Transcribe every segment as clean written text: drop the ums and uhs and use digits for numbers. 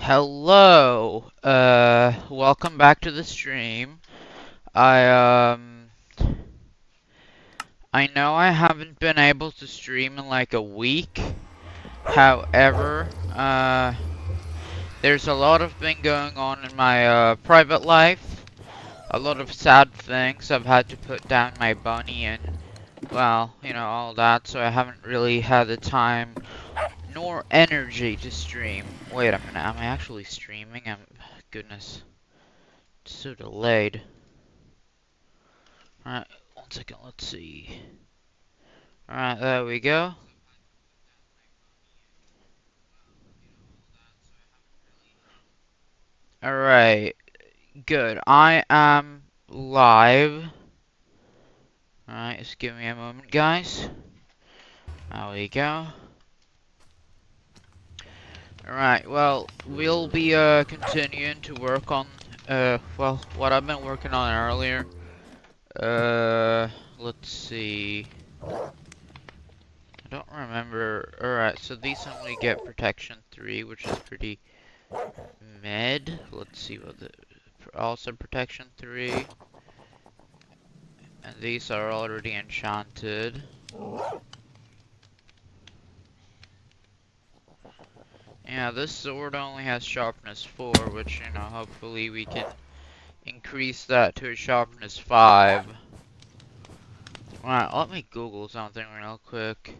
Hello, welcome back to the stream. I, I know I haven't been able to stream in like a week. However, there's a lot of been going on in my, private life. A lot of sad things. I've had to put down my bunny and, well, all that, so I haven't really had the time nor energy to stream. Wait a minute, am I actually streaming? Goodness. It's so delayed. Alright, one second, let's see. Alright, there we go. Alright, good. I am live. Alright, just give me a moment, guys. There we go. Alright, well, we'll be continuing to work on, well, what I've been working on earlier. Let's see. I don't remember. Alright, so these only get protection 3, which is pretty mid. Let's see what the also protection 3. And these are already enchanted. Yeah, this sword only has sharpness 4, which, hopefully we can increase that to a sharpness 5. Right, let me Google something real quick.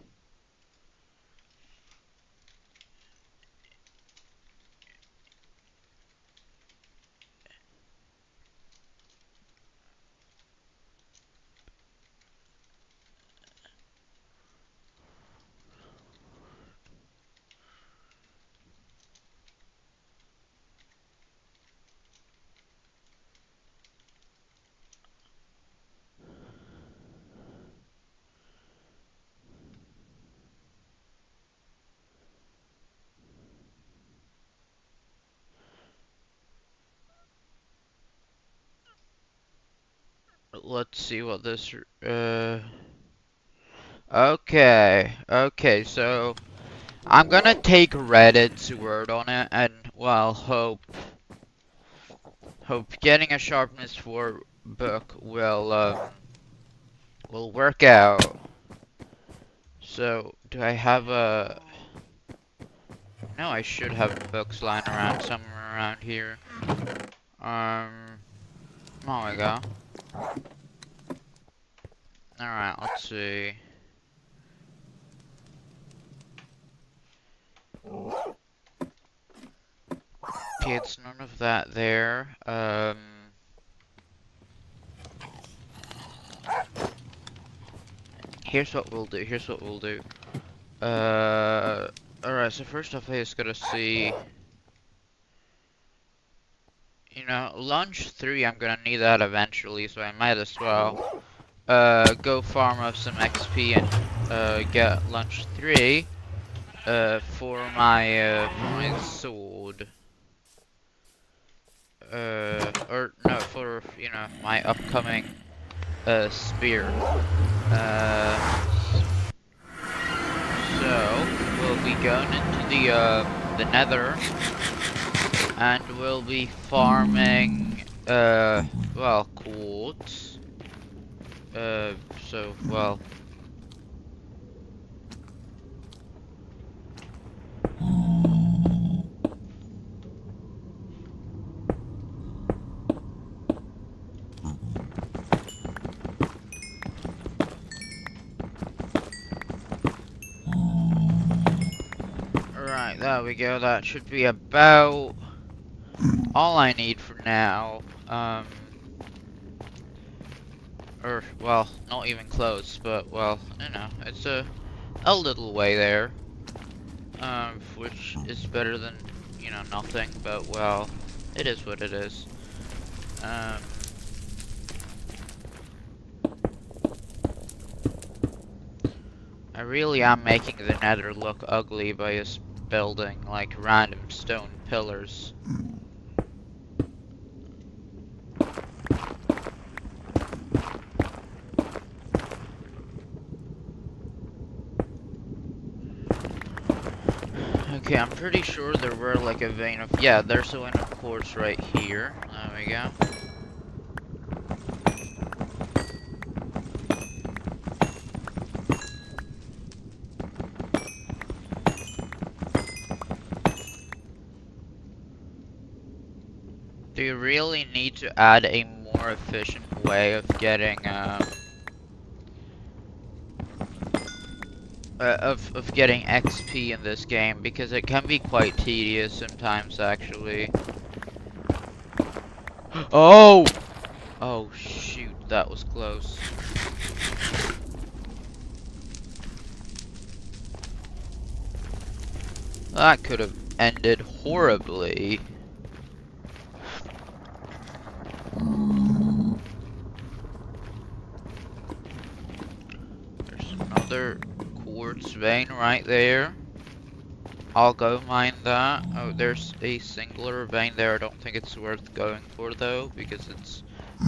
Let's see what this, okay, so I'm gonna take Reddit's word on it and, well, hope getting a sharpness 4 book will work out. So, do I have a... No, I should have books lying around somewhere around here. Oh we go. Alright, let's see. Okay, it's none of that there. Here's what we'll do. Alright, so first off, I just gotta see... lunge 3, I'm gonna need that eventually, so I might as well, go farm up some XP and, get lunge 3, for my sword. Or, no, for, my upcoming, spear. So, we'll be going into the nether, and we'll be farming, well, quartz. So, well... Alright, there we go. That should be about all I need for now. Or, well, not even close, but, well, it's a little way there. Which is better than, nothing, but, well, it is what it is. I really am making the nether look ugly by just building, like, random stone pillars. Okay, I'm pretty sure there were like a vein of, yeah, there's a vein of quartz right here. There we go. Do you really need to add a more efficient way of getting of getting XP in this game, because it can be quite tedious sometimes actually. Oh! Oh shoot, that was close. That could have ended horribly. There's another quartz vein right there. I'll go mine that. Oh, there's a singular vein there. I don't think it's worth going for though, because it's,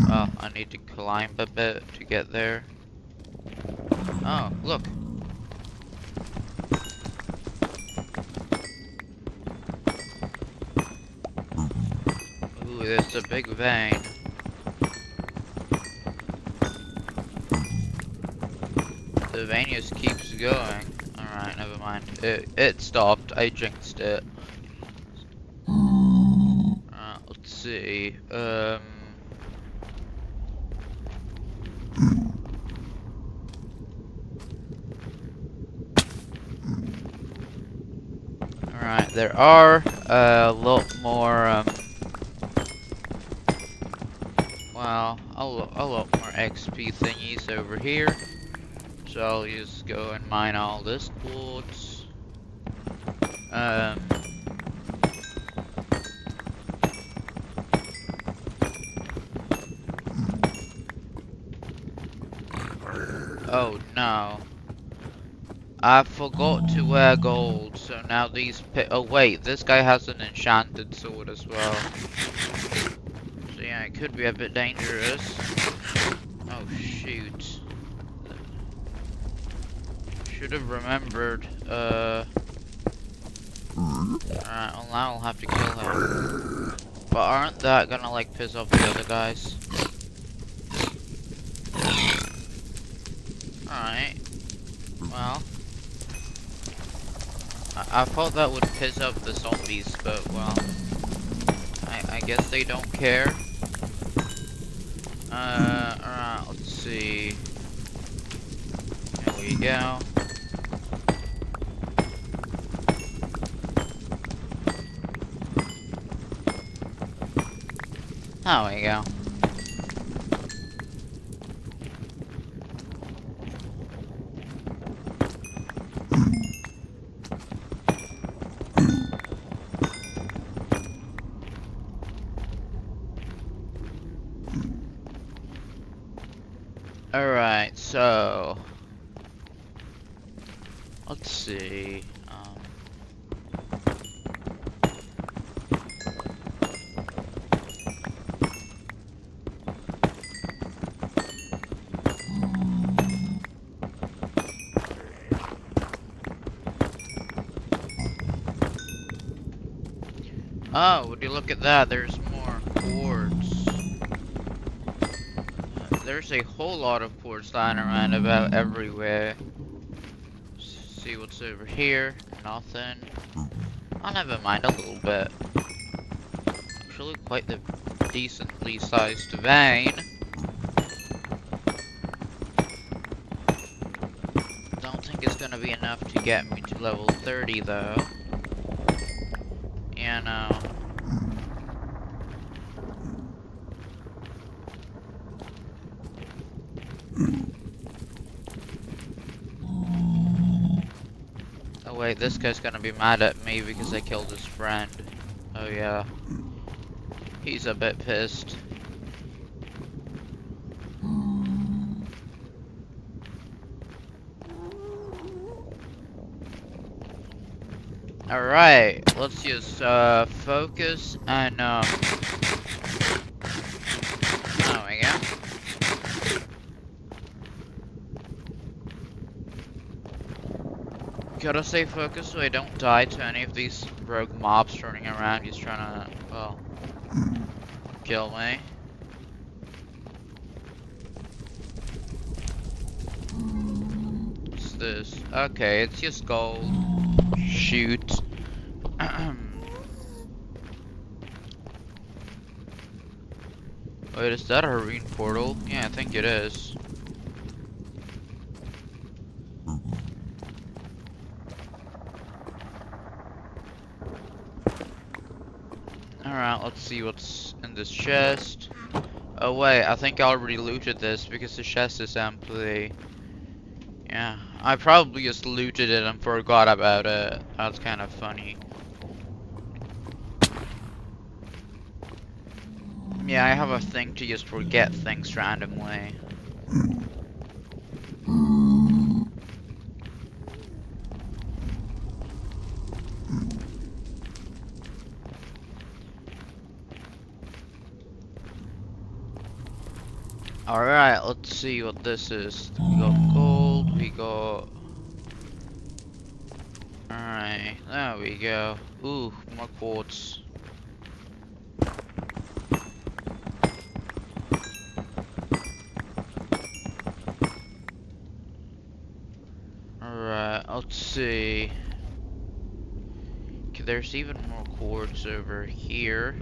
well, I need to climb a bit to get there. Oh, look. Ooh, there's a big vein. The vein just keeps going. Alright, never mind. It stopped. I jinxed it. Let's see. Alright, there are a lot more, well, a lot more XP thingies over here. So I'll just go and mine all this quartz. Oh no. I forgot to wear gold, so now these oh wait, this guy has an enchanted sword as well. So yeah, it could be a bit dangerous. Oh shoot. Should have remembered, alright, well now I'll have to kill him. But aren't that gonna like piss off the other guys? Alright. Well. I thought that would piss off the zombies, but well. I guess they don't care. Alright, let's see. There we go. There we go. Alright, so let's see. Oh, would you look at that? There's more quartz. There's a whole lot of quartz lying around about everywhere. See what's over here? Nothing. Oh, never mind, a little bit. Actually, quite the decently sized vein. Don't think it's gonna be enough to get me to level 30 though. You know. Oh wait, this guy's gonna be mad at me because I killed his friend. Oh yeah. He's a bit pissed. Alright, let's just focus and there we go. Gotta stay focused so I don't die to any of these rogue mobs running around just trying to, well, kill me. What's this? Okay, it's just gold. Shoot. Wait, is that a Hareen portal? Yeah, I think it is. Alright, let's see what's in this chest. Oh wait, I think I already looted this because the chest is empty. Yeah, I probably just looted it and forgot about it. That's kind of funny. Yeah, I have a thing to just forget things randomly. Alright, let's see what this is. We got gold, we got... Alright, there we go. Ooh, more quartz. Alright, let's see. Okay, there's even more quartz over here.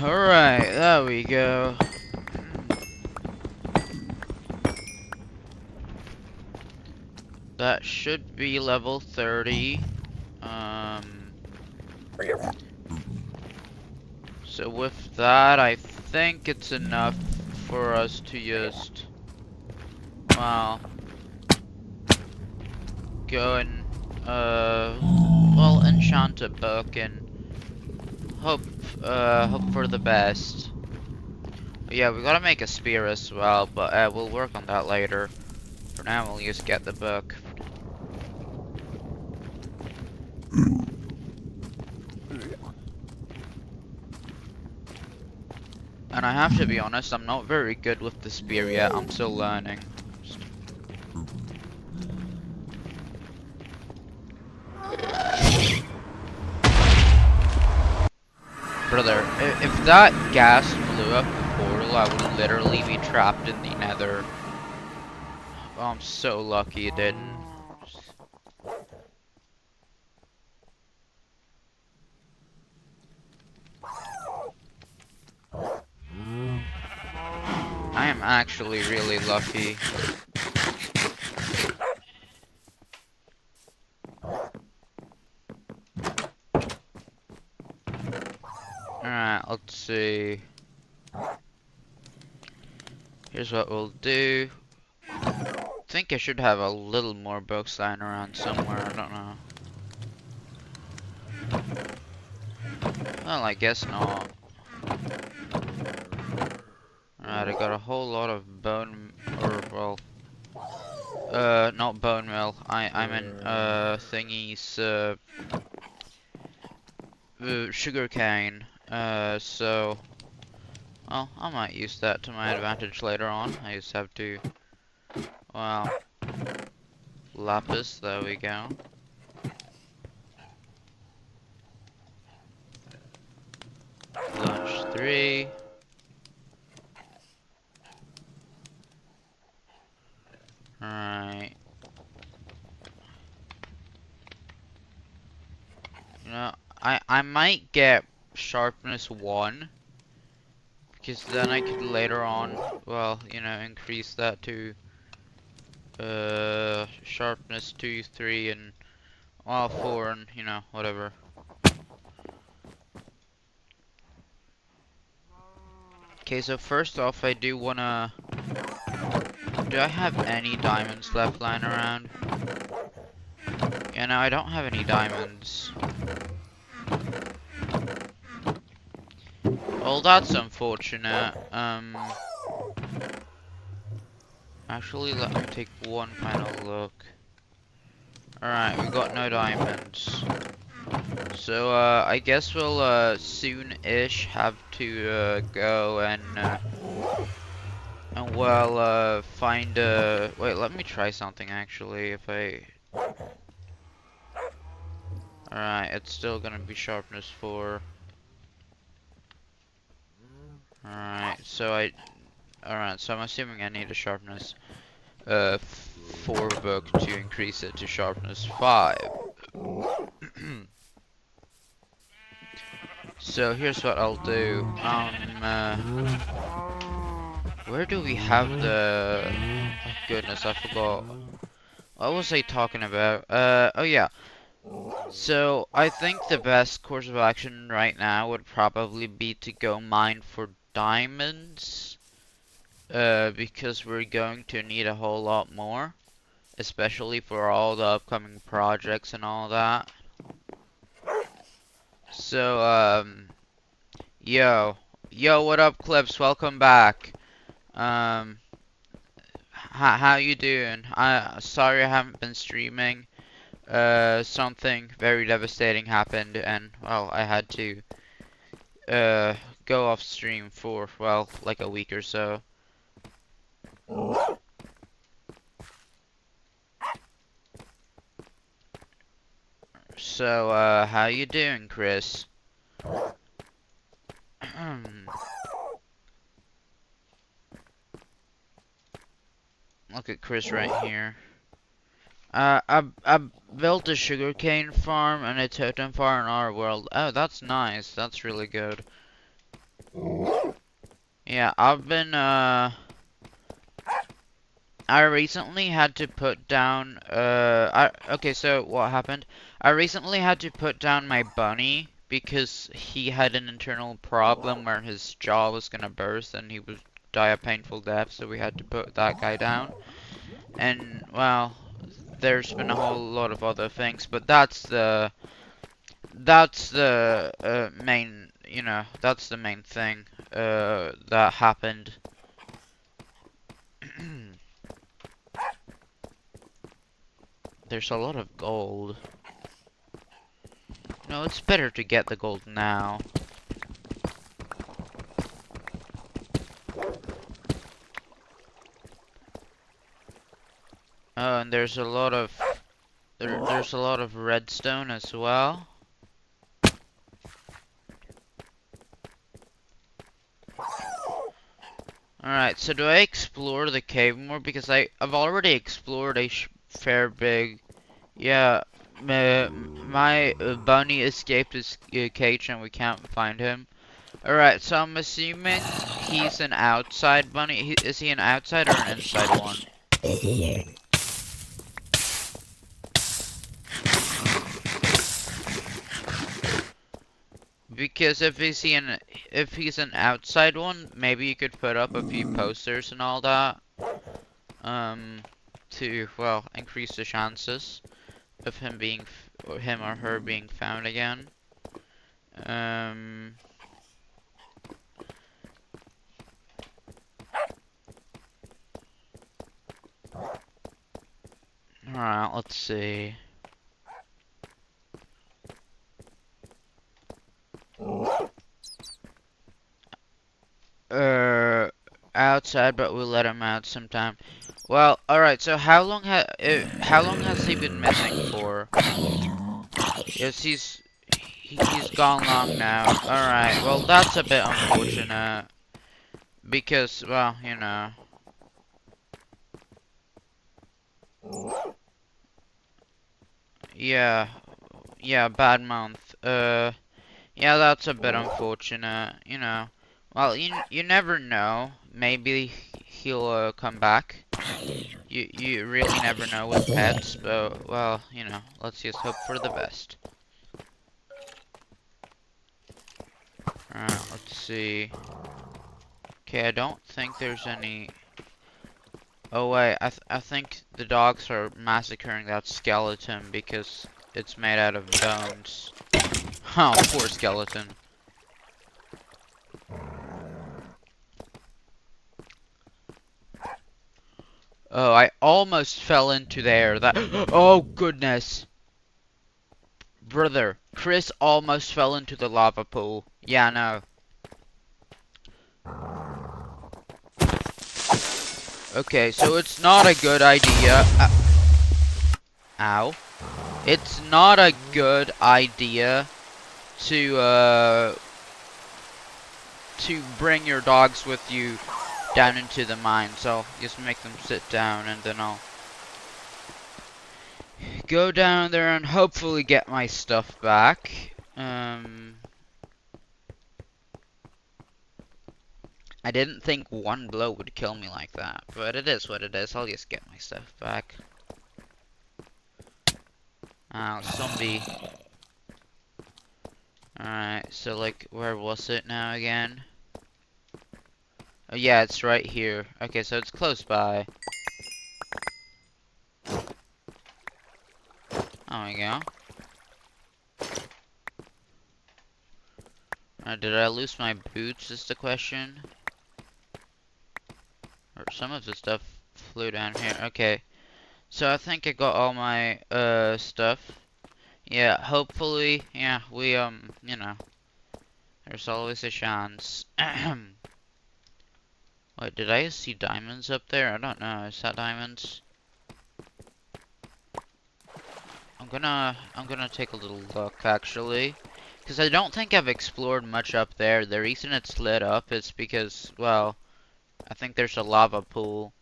Alright, there we go. That should be level 30. So with that, I think it's enough for us to just, well, go and, well, enchant a book and hope for the best. Yeah, we gotta make a spear as well, but we'll work on that later. For now, we'll just get the book. And I have to be honest, I'm not very good with the spear yet. I'm still learning. Brother, if that gas blew up the portal, I would literally be trapped in the nether. Oh, I'm so lucky it didn't. I am actually really lucky. Alright, let's see. Here's what we'll do. I think I should have a little more books lying around somewhere, I don't know. Well, I guess not. Alright, I got a whole lot of bone, or, well, not bone meal. I mean, thingies, sugar cane. So, well, I might use that to my advantage later on. I just have to, well, lapis, there we go. Lunch 3. Alright. You know, I might get sharpness 1. Because then I could later on, well, you know, increase that to sharpness 2, 3, and well, 4, and you know, whatever. Okay, so first off, I do wanna. Do I have any diamonds left lying around? Yeah, no, I don't have any diamonds. Well, that's unfortunate. Actually, let me take one final look. Alright, we got no diamonds. So, I guess we'll, soon-ish have to, go and well, find, wait, let me try something, actually, if I... Alright, it's still gonna be sharpness 4. Alright, so I'm assuming I need a sharpness, 4 book to increase it to sharpness 5. So here's what I'll do. Where do we have the... Oh, goodness, I forgot. What was I talking about? Oh yeah. So I think the best course of action right now would probably be to go mine for diamonds. Because we're going to need a whole lot more. Especially for all the upcoming projects and all that. So, yo, what up, Clips? Welcome back. How you doing? Sorry I haven't been streaming. Something very devastating happened, and well, I had to go off stream for well, like a week or so. So, how you doing, Chris? Look at Chris right here. I built a sugarcane farm and a totem farm in our world. Oh, that's nice. That's really good. Yeah, I've been, I recently had to put down, okay, so what happened? I recently had to put down my bunny because he had an internal problem where his jaw was gonna burst and he would die a painful death, so we had to put that guy down. And, well, there's been a whole lot of other things, but that's the main, that's the main thing that happened. There's a lot of gold. No, it's better to get the gold now. Oh, and there's a lot of there's a lot of redstone as well. Alright, so do I explore the cave more? Because I've already explored a fair big... Yeah, my bunny escaped his cage and we can't find him. Alright, so I'm assuming he's an outside bunny. Is he an outside or an inside one? Because if he's an outside one, maybe you could put up a few posters and all that, to well increase the chances of him or her being found again. Alright, let's see. Outside, but we'll let him out sometime. Well, alright, so how long has he been missing for? Yes, he's gone long now. Alright, well that's a bit unfortunate. Because, well, Yeah, bad month. Yeah, that's a bit unfortunate, Well, you never know. Maybe he'll come back. You really never know with pets, but well, let's just hope for the best. Alright, let's see. Okay, I don't think there's any... Oh wait, I think the dogs are massacring that skeleton because it's made out of bones. Oh, poor skeleton. Oh, I almost fell into there. Oh, goodness. Brother, Chris almost fell into the lava pool. Yeah, no. Okay, so it's not a good idea. Ow. It's not a good idea to bring your dogs with you down into the mine. So just make them sit down, and then I'll go down there and hopefully get my stuff back. I didn't think one blow would kill me like that, but it is what it is. I'll just get my stuff back. Zombie. Alright, so like, where was it now again? Oh yeah, it's right here. Okay, so it's close by. There we go. Did I lose my boots is the question? Or some of the stuff flew down here. Okay. So I think I got all my stuff. Yeah, hopefully, yeah, we you know, there's always a chance. Wait, did I see diamonds up there? I don't know. Is that diamonds? I'm gonna take a little look actually, because I don't think I've explored much up there. The reason it's lit up is because, well, I think there's a lava pool.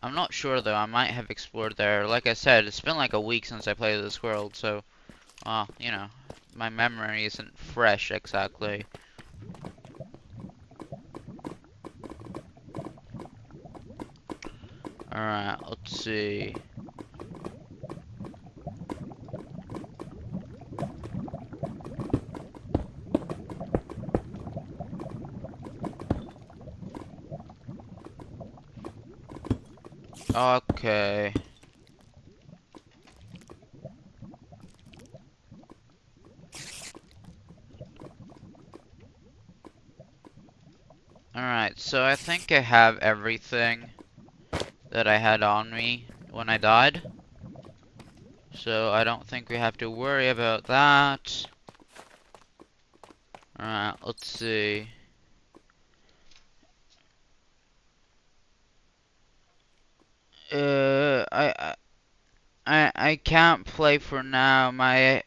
I'm not sure though. I might have explored there. Like I said, it's been like a week since I played this world, so, well, you know, my memory isn't fresh exactly. Alright, let's see. Okay. Alright, so I think I have everything that I had on me when I died. So I don't think we have to worry about that. Alright, let's see. I can't play for now. My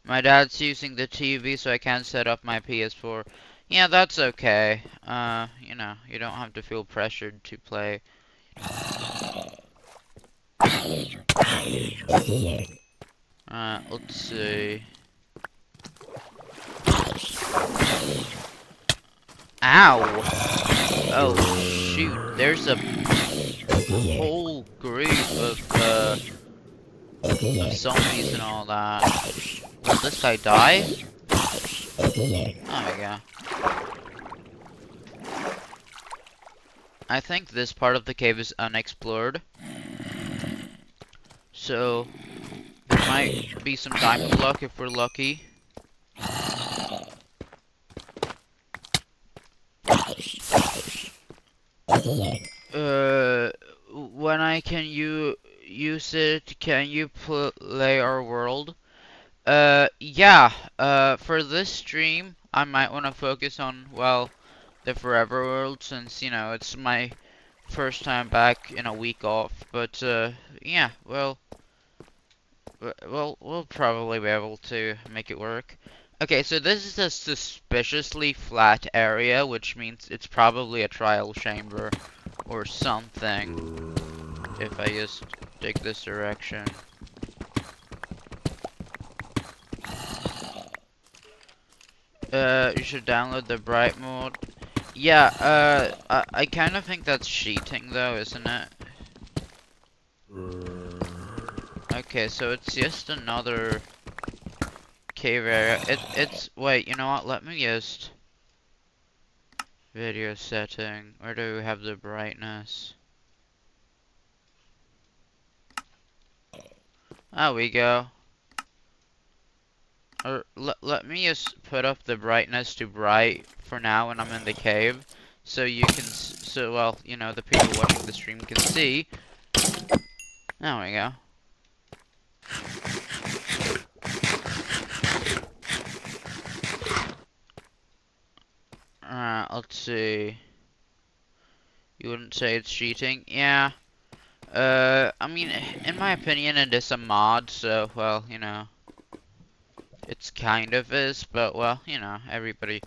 dad's using the TV, so I can't set up my PS4. Yeah, that's okay. You know, you don't have to feel pressured to play. Let's see. Ow! Oh, shoot. There's a whole group of zombies and all that. Will this guy die? Oh my god. I think this part of the cave is unexplored. So, there might be some diamond luck if we're lucky. When I can use it, can you play our world? Yeah, for this stream, I might want to focus on, well, the Forever World, since, you know, it's my first time back in a week off, but, yeah, well, we'll probably be able to make it work. Okay, so this is a suspiciously flat area, which means it's probably a trial chamber or something, if I just dig this direction. You should download the bright mode. Yeah, I kind of think that's cheating though, isn't it? Okay, so it's just another cave area. It's, wait, you know what, let me just video setting. Where do we have the brightness? There we go. Or let me just put up the brightness to bright for now when I'm in the cave, so you can well, you know, the people watching the stream can see. There we go. let's see. You wouldn't say it's cheating? Yeah. I mean, in my opinion, it is a mod, so, well, you know, it's kind of is, but, well, you know, everybody,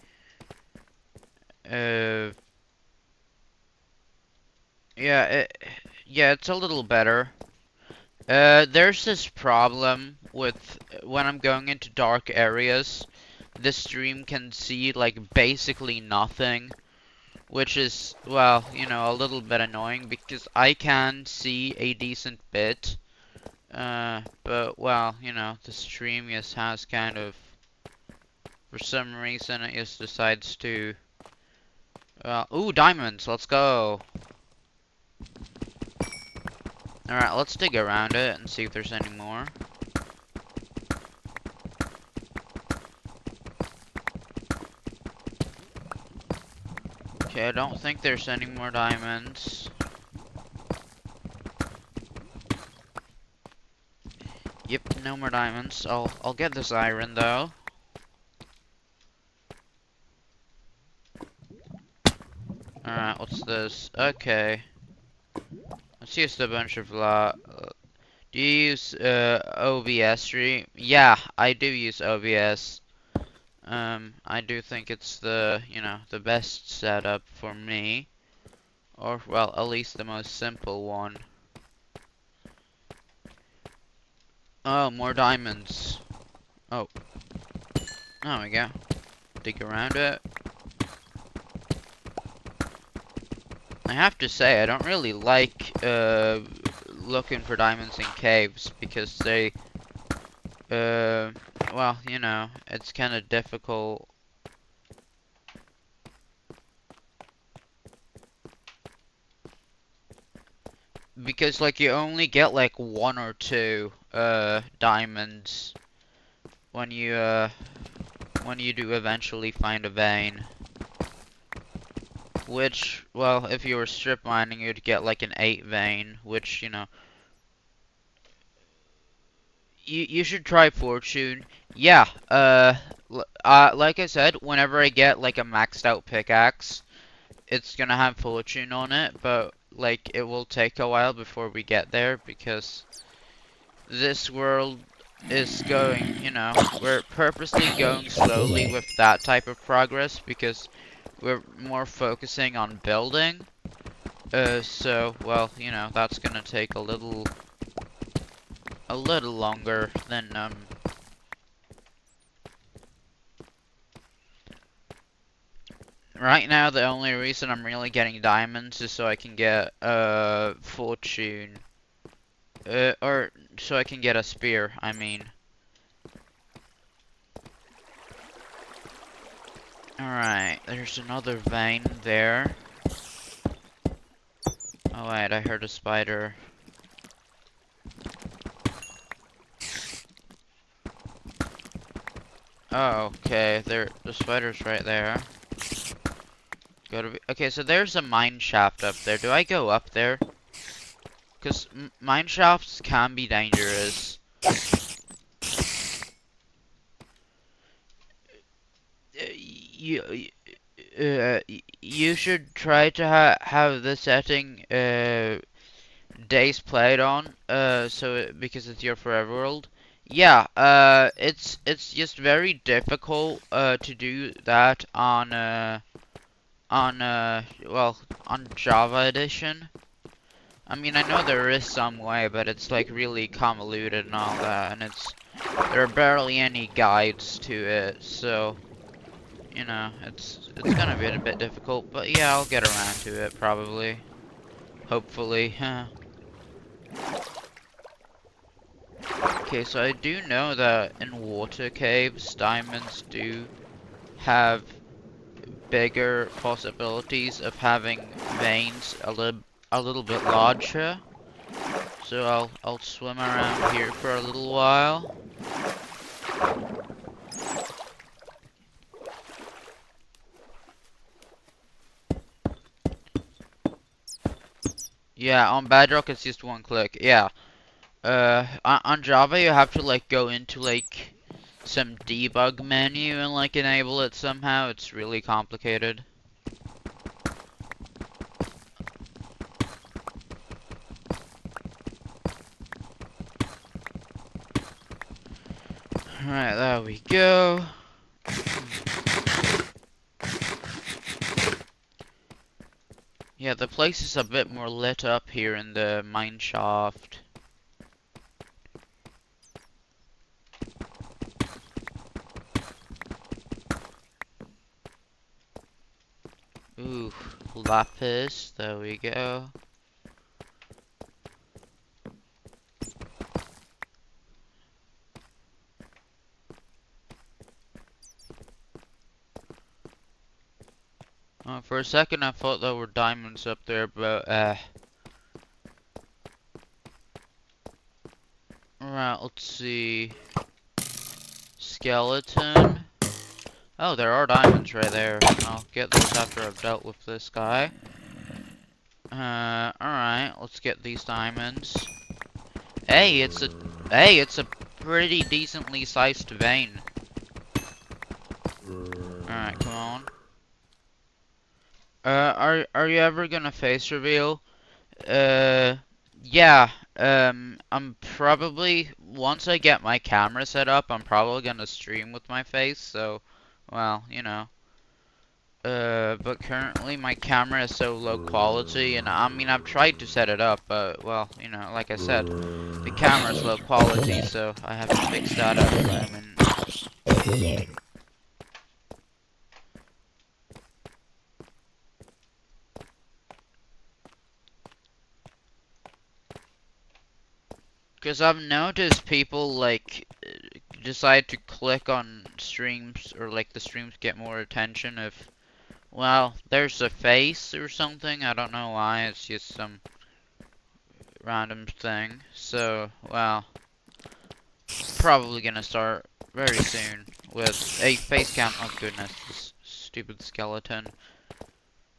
yeah, yeah, it's a little better. There's this problem with when I'm going into dark areas, the stream can see, like, basically nothing. Which is, well, you know, a little bit annoying because I can see a decent bit. But, well, you know, the stream just has kind of, for some reason, it just decides to, ooh, diamonds, let's go. Alright, let's dig around it and see if there's any more. Okay, I don't think there's any more diamonds. Yep, no more diamonds. I'll get this iron though. Alright, what's this? Okay. Let's use a bunch of do you use OBS stream? Yeah, I do use OBS. I do think it's the, you know, the best setup for me. Or, well, at least the most simple one. Oh, more diamonds. Oh. There we go. Dig around it. I have to say, I don't really like, looking for diamonds in caves, because they, well, you know, it's kind of difficult. Because, like, you only get, like, 1 or 2, diamonds when you do eventually find a vein. Which, well, if you were strip mining, you'd get, like, an 8 vein, which, you know, you should try fortune. Yeah, like I said, whenever I get, like, a maxed out pickaxe, it's gonna have fortune on it, but, like, it will take a while before we get there, because this world is going, you know, we're purposely going slowly with that type of progress, because we're more focusing on building. So, well, you know, that's gonna take a little longer than, right now, the only reason I'm really getting diamonds is so I can get, fortune. Or so I can get a spear, I mean. Alright, there's another vein there. Oh wait, I heard a spider. Oh, okay, the spider's right there. Gotta be, okay, so there's a mine shaft up there. Do I go up there? Because mine shafts can be dangerous. You should try to have the setting days played on because it's your forever world. Yeah, it's just very difficult to do that on well, on Java edition. I mean, I know there is some way, but it's like really convoluted and all that, and there are barely any guides to it, so you know, it's gonna be a bit difficult, but yeah, I'll get around to it probably. Hopefully. Okay, so I do know that in water caves, diamonds do have bigger possibilities of having veins a little bit larger. So I'll swim around here for a little while. Yeah, on Bedrock it's just one click. Yeah. On Java you have to like go into like some debug menu and like enable it somehow. It's really complicated. Alright, there we go. Yeah, the place is a bit more lit up here in the mine shaft. Ooh, lapis, there we go. For a second I thought there were diamonds up there, but Right, let's see. Skeleton. Oh, there are diamonds right there. I'll get those after I've dealt with this guy. Alright, let's get these diamonds. Hey, it's a pretty decently sized vein. Alright, come on. Are you ever gonna face reveal? Yeah. I'm probably, once I get my camera set up, I'm probably gonna stream with my face, so, well, you know. But currently my camera is so low quality, and I mean, I've tried to set it up, but, well, you know, like I said, the camera's low quality, so I have to fix that at the moment. Because I've noticed people, like, decide to click on streams, or, like, the streams get more attention if, well, there's a face or something. I don't know why, it's just some random thing. So, well, probably gonna start very soon with a face cam. Oh goodness, this stupid skeleton.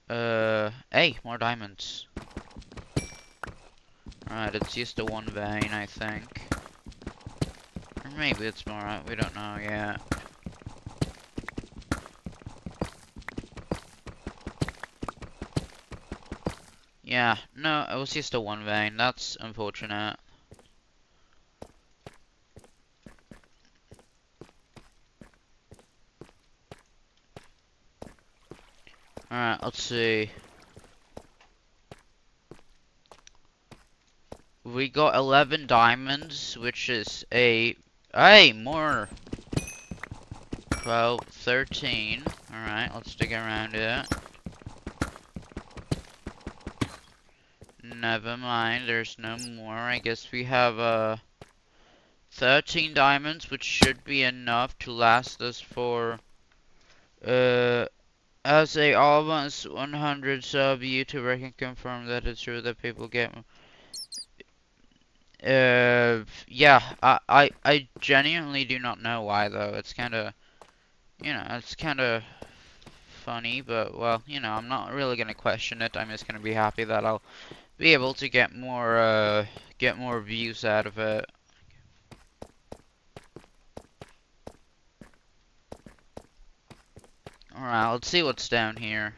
Hey, more diamonds. Alright, it's just a one vein, I think. Or maybe it's more, we don't know yet. Yeah, no, it was just a one vein. That's unfortunate. Alright, let's see. We got 11 diamonds, which is a... Hey, more! 12, 13. Alright, let's dig around it. Never mind, there's no more. I guess we have 13 diamonds, which should be enough to last us for as a almost 100 sub YouTuber can confirm that it's true that people get yeah, I genuinely do not know why though. It's kind of, you know, it's kind of funny, but well, you know, I'm not really gonna question it. I'm just gonna be happy that I'll be able to get more views out of it. Alright, let's see what's down here.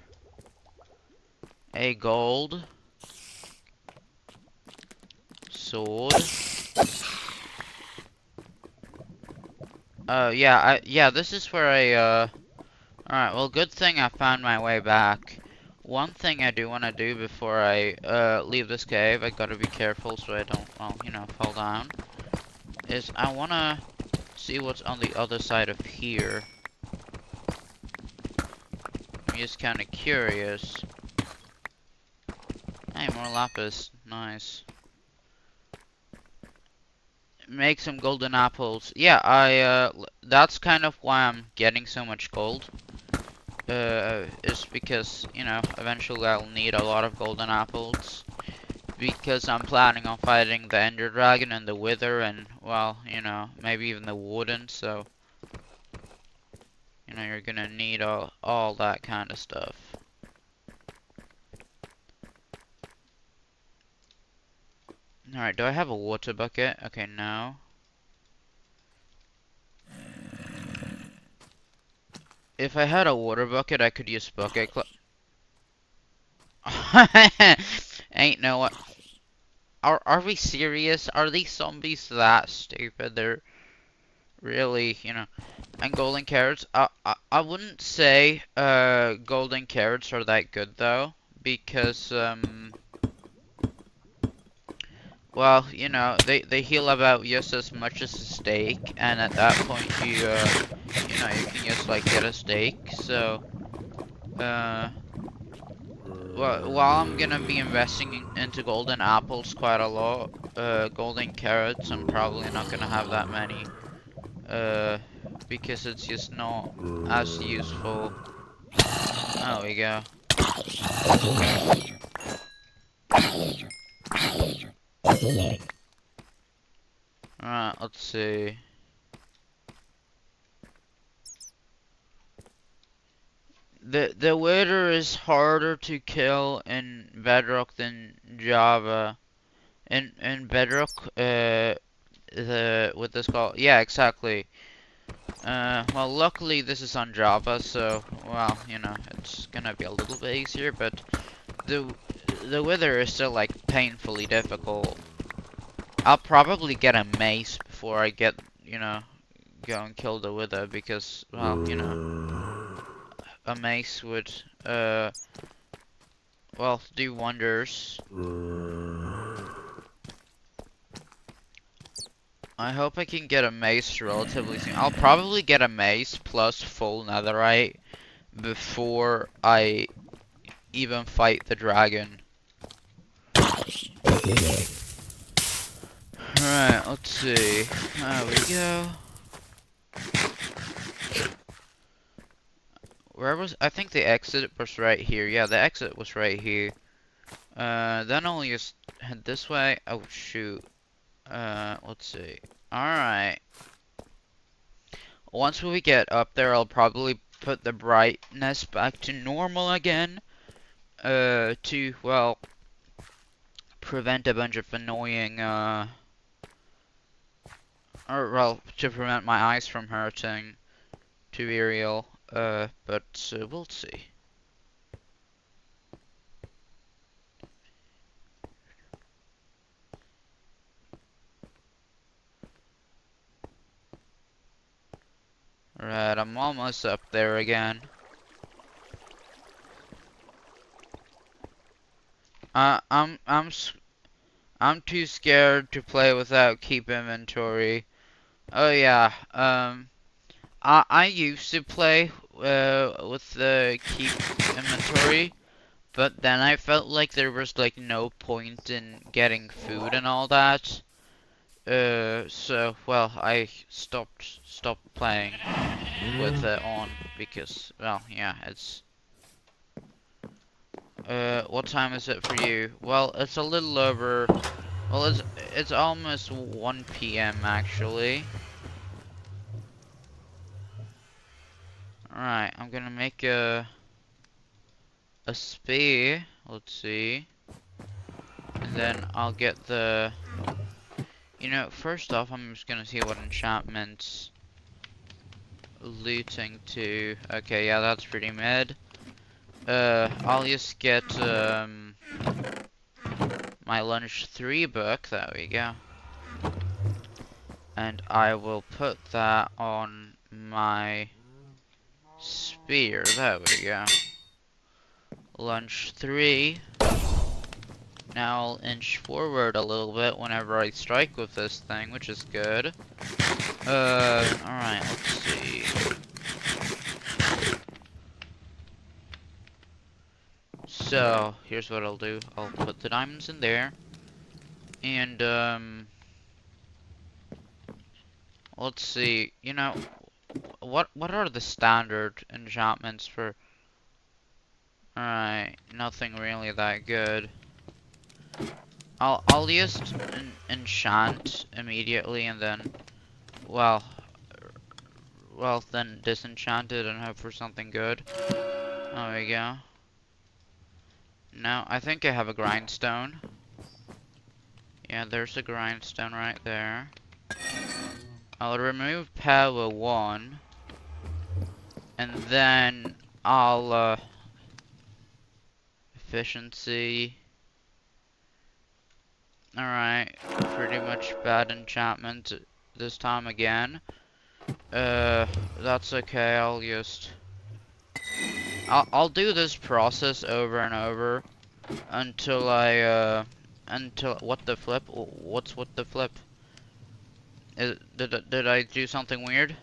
A gold sword. Yeah, this is where alright, well, good thing I found my way back. One thing I do want to do before I leave this cave, I gotta be careful so I don't, well, you know, fall down, is I wanna see what's on the other side of here. I'm just kinda curious. Hey, more lapis. Nice. Make some golden apples. Yeah, that's kind of why I'm getting so much gold. Is because, you know, eventually I'll need a lot of golden apples. Because I'm planning on fighting the Ender Dragon and the Wither and, well, you know, maybe even the Warden, so... You know, you're gonna need all that kind of stuff. Alright, do I have a water bucket? Okay, no. If I had a water bucket, I could use bucket Ain't no what. Are we serious? Are these zombies that stupid? They're really, you know. And golden carrots, I wouldn't say golden carrots are that good though, because well, you know, they heal about just as much as a steak, and at that point you know, you can just like get a steak. So uh well, while I'm gonna be investing into golden apples quite a lot, golden carrots I'm probably not gonna have that many, uh because it's just not as useful. There we go. Alright, let's see. The Wither is harder to kill in Bedrock than Java. In Bedrock, the what this called? Yeah, exactly. Well, luckily this is on Java, so well, you know, it's gonna be a little bit easier. But the the Wither is still like painfully difficult. I'll probably get a mace before I get, you know, go and kill the Wither because, well, you know, a mace would well, do wonders. I hope I can get a mace relatively soon. I'll probably get a mace plus full netherite before I even fight the dragon. Alright, let's see. There we go. Where was... I think the exit was right here. Yeah, the exit was right here. Then I'll just head this way. Oh, shoot. Let's see. Alright. Once we get up there, I'll probably put the brightness back to normal again. To, well, prevent a bunch of annoying, or, well, to prevent my eyes from hurting too real. But we'll see. Right, I'm almost up there again. I'm too scared to play without keep inventory. Oh yeah, I used to play with the keep inventory, but then I felt like there was like no point in getting food and all that. So well, I stopped playing with it on because well, yeah, it's what time is it for you? Well, it's a little over. Well, it's almost 1 p.m. actually. Alright, I'm gonna make a spear. Let's see. And then I'll get the... You know, first off, I'm just gonna see what enchantments looting to... Okay, yeah, that's pretty mid. I'll just get, my lunch 3 book. There we go. And I will put that on my spear. There we go. Lunch 3. Now I'll inch forward a little bit whenever I strike with this thing, which is good. Alright, let's see. So, here's what I'll do. I'll put the diamonds in there. And, let's see. You know, what are the standard enchantments for... Alright, nothing really that good. I'll just enchant immediately and then, well, then disenchant it and hope for something good. There we go. Now, I think I have a grindstone. Yeah, there's a grindstone right there. I'll remove power 1. And then I'll, efficiency. Alright, pretty much bad enchantment this time again. That's okay. I'll do this process over and over until until what the flip? What's what the flip? Did I do something weird?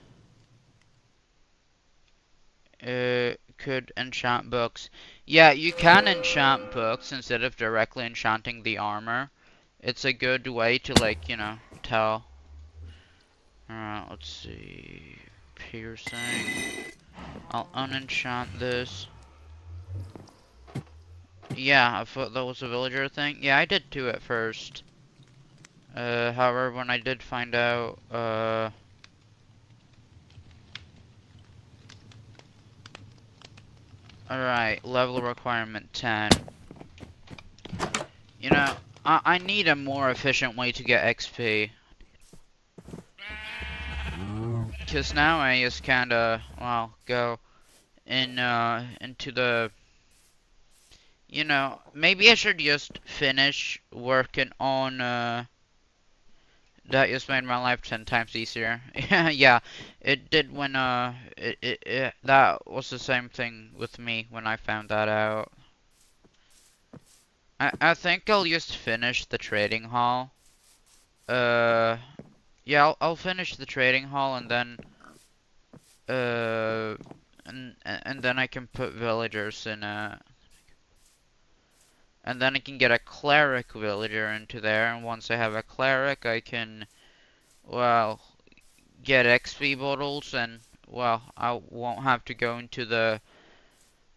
Could enchant books. Yeah, you can enchant books instead of directly enchanting the armor. It's a good way to, like, you know, tell. Alright, let's see. Piercing. I'll unenchant this. Yeah, I thought that was a villager thing. Yeah, I did too at first. However, when I did find out, alright, level requirement 10. You know, I need a more efficient way to get XP. Because now I just kinda, well, go into the, you know, maybe I should just finish working on, that just made my life 10 times easier. Yeah, it did when, that was the same thing with me when I found that out. I think I'll just finish the trading hall. Yeah, I'll finish the trading hall and then, and then I can put villagers in a, and then I can get a cleric villager into there, and once I have a cleric, I can, well, get XP bottles, and, well, I won't have to go into the,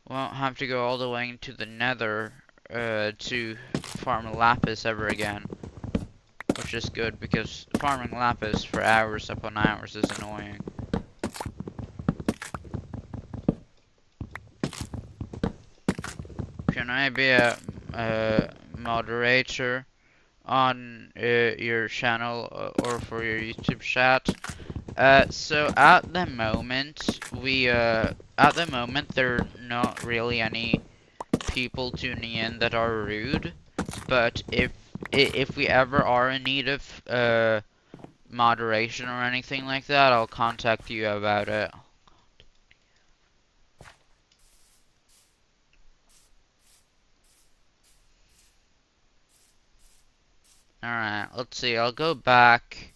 won't have to go all the way into the nether, to farm lapis ever again. Which is good, because farming lapis for hours upon hours is annoying. Can I be a moderator on your channel or for your YouTube chat? So at the moment, there are not really any people tuning in that are rude, but if we ever are in need of moderation or anything like that, I'll contact you about it. Alright, let's see, I'll go back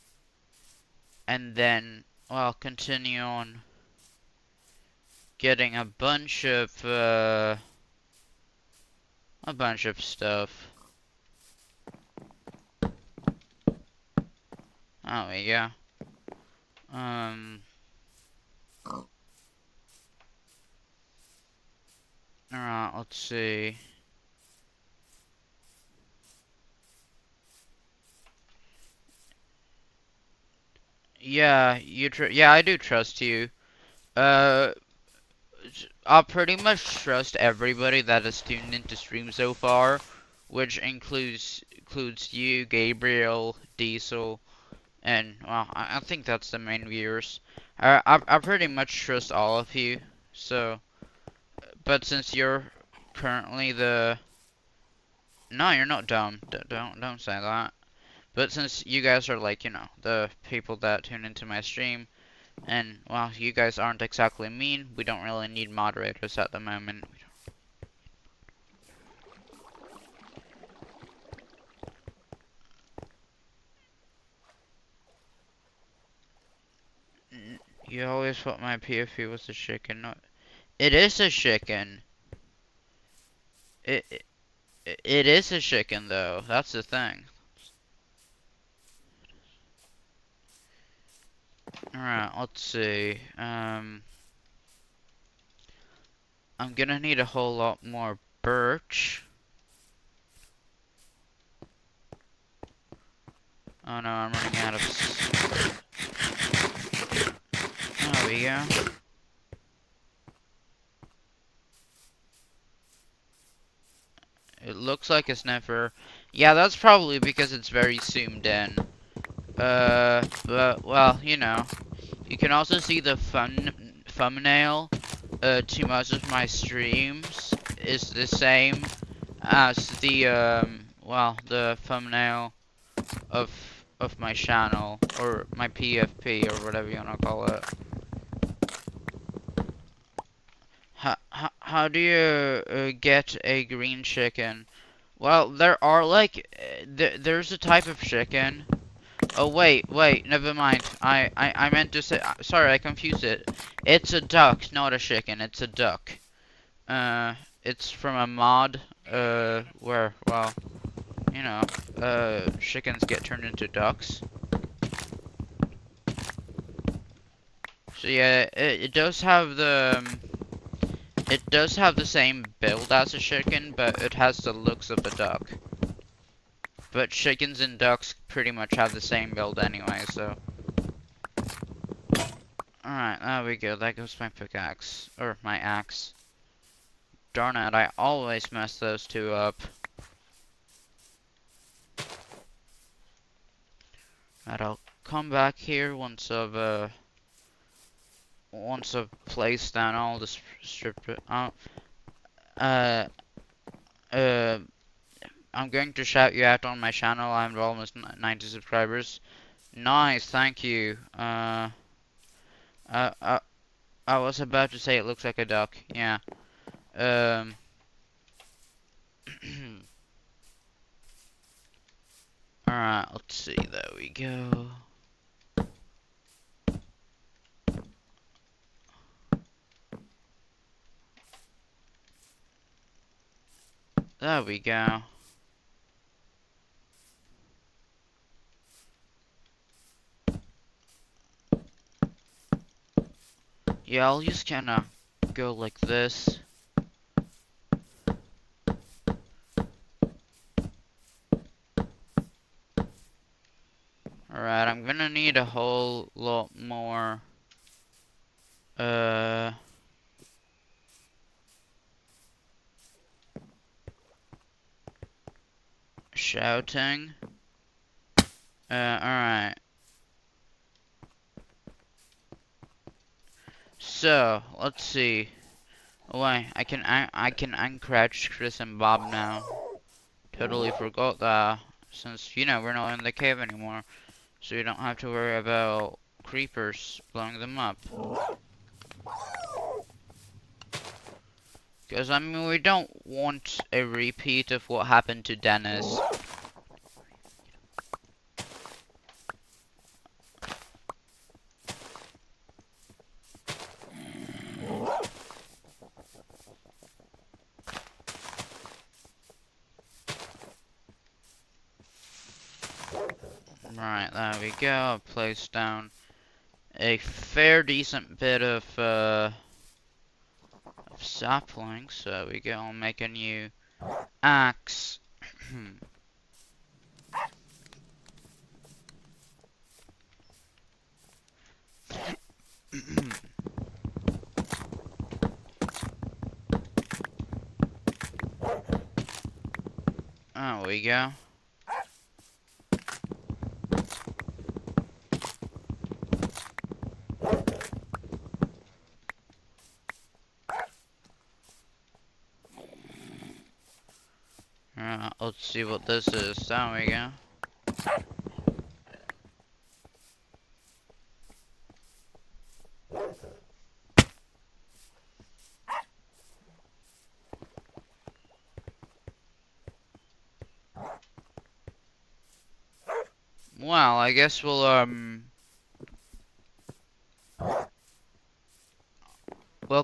and then, well, continue on getting a bunch of stuff. Oh, yeah. Alright, let's see. Yeah, yeah, I do trust you. I'll pretty much trust everybody that has tuned into stream so far, which includes you, Gabriel, Diesel, and, well, I think that's the main viewers. I pretty much trust all of you, so, but since you're currently the, no, you're not dumb, don't say that. But since you guys are, like, you know, the people that tune into my stream, and, well, you guys aren't exactly mean, we don't really need moderators at the moment. You always thought my PFP was a chicken. No, it is a chicken. It, it is a chicken, though. That's the thing. Alright, let's see. I'm gonna need a whole lot more birch. Oh no, I'm running out of... There we go. It looks like a sniffer. Yeah, that's probably because it's very zoomed in. But, well, you know. You can also see the thumbnail to most of my streams is the same as the, well, the thumbnail of of my channel, or my PFP, or whatever you wanna call it. How do you get a green chicken? Well, there are like there's a type of chicken. Oh wait, never mind. I meant to say sorry, I confused it. It's a duck, not a chicken. It's a duck. It's from a mod where well, you know, chickens get turned into ducks. So yeah, it does have it does have the same build as a chicken, but it has the looks of a duck. But chickens and ducks pretty much have the same build anyway, so. Alright, there we go. There goes my pickaxe. Or my axe. Darn it, I always mess those two up. Right, I'll come back here once I've placed down all the strip. I'm going to shout you out on my channel. I'm almost 90 subscribers. Nice, thank you. I was about to say it looks like a duck. Yeah. Alright, let's see. There we go. There we go. Yeah, I'll just kinda go like this. Alright, I'm gonna need a whole lot more, shouting. Alright. So, let's see. Oh, wait, I can encourage Chris and Bob now. Totally forgot that, since, you know, we're not in the cave anymore. So you don't have to worry about creepers blowing them up. Because, I mean, we don't want a repeat of what happened to Dennis. Right, there we go. I've placed down a fair decent bit of saplings. So there we go. I'll make a new axe. There we go. Let's see what this is. There we go. Well, I guess we'll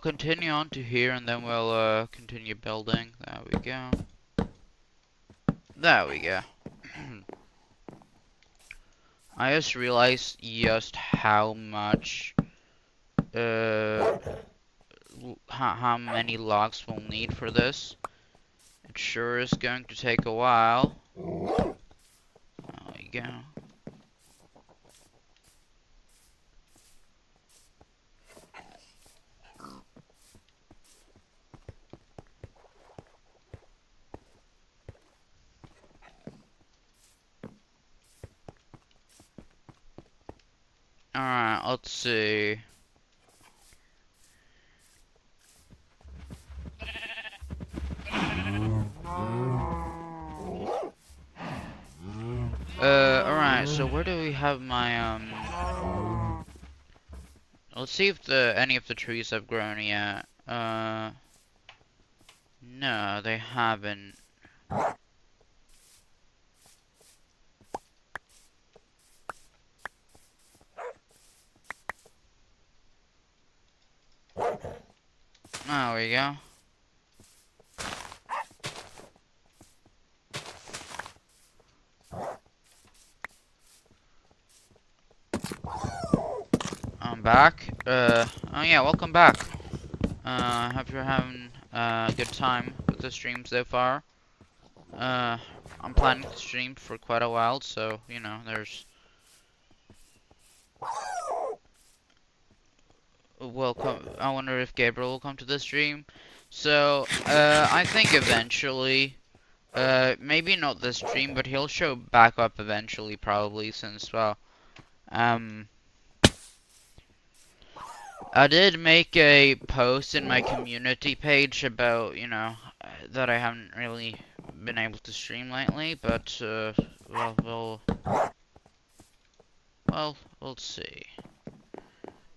continue on to here, and then we'll continue building. There we go. There we go. I just realized just how much how many logs we'll need for this. It sure is going to take a while. There we go. Alright, let's see. Alright, so so where do we have my, let's see if any of the trees have grown yet. No, they haven't. There we go. I'm back. Oh yeah, welcome back. Hope you're having a good time with the stream so far. I'm planning to stream for quite a while, so, you know, there's... Welcome. I wonder if Gabriel will come to the stream. So, I think eventually, maybe not this stream, but he'll show back up eventually, probably, since, well, I did make a post in my community page about, you know, that I haven't really been able to stream lately, but, we'll see.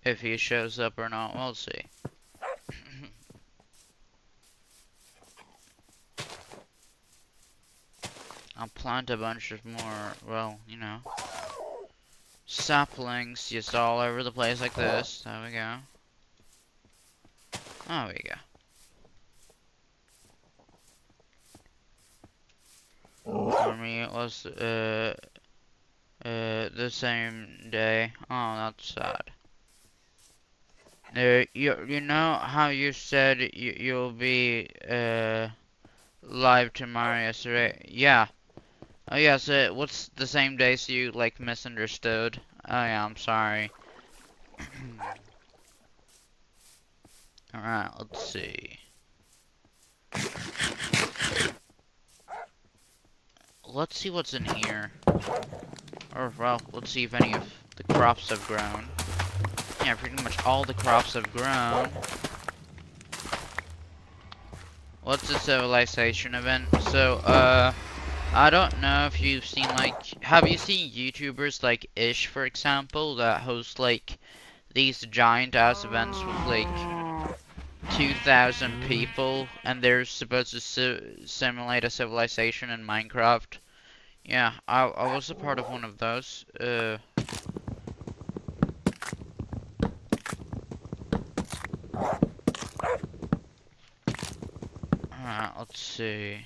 If he shows up or not, we'll see. I'll plant a bunch of more, well, you know, saplings just all over the place like this. There we go. There we go. For me, it was, the same day. Oh, that's sad. You know how you said you'll be, live tomorrow yesterday? Yeah. Oh yeah, so what's the same day so you, like, misunderstood? Oh yeah, I'm sorry. Alright, let's see. Let's see what's in here. Or, well, let's see if any of the crops have grown. Yeah, pretty much all the crops have grown. What's the civilization event? So, I don't know if you've seen, like, have you seen YouTubers like Ish, for example, that host, like, these giant-ass events with, like, 2,000 people, and they're supposed to simulate a civilization in Minecraft? Yeah, I was a part of one of those. Alright, let's see.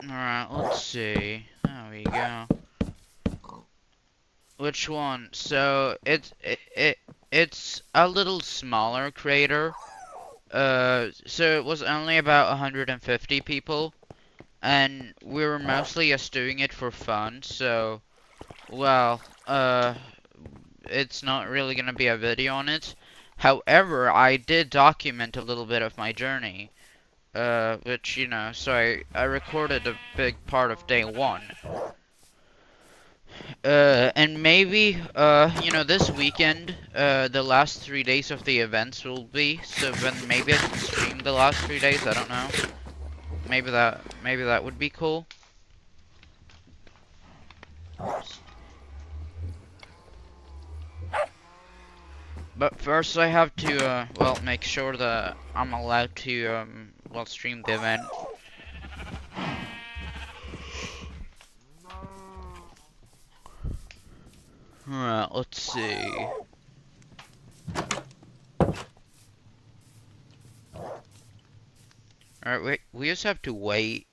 Alright, let's see. There we go. Which one? So it's a little smaller crater. So it was only about 150 people, and we were mostly just doing it for fun. So, well, it's not really gonna be a video on it. However, I did document a little bit of my journey. Which, you know, so I recorded a big part of day one. And maybe, you know, this weekend, the last 3 days of the events will be, so then maybe I can stream the last 3 days, I don't know. Maybe that would be cool. But first I have to, well, make sure that I'm allowed to, well, stream the event. Alright, let's see. Alright, wait, we just have to wait.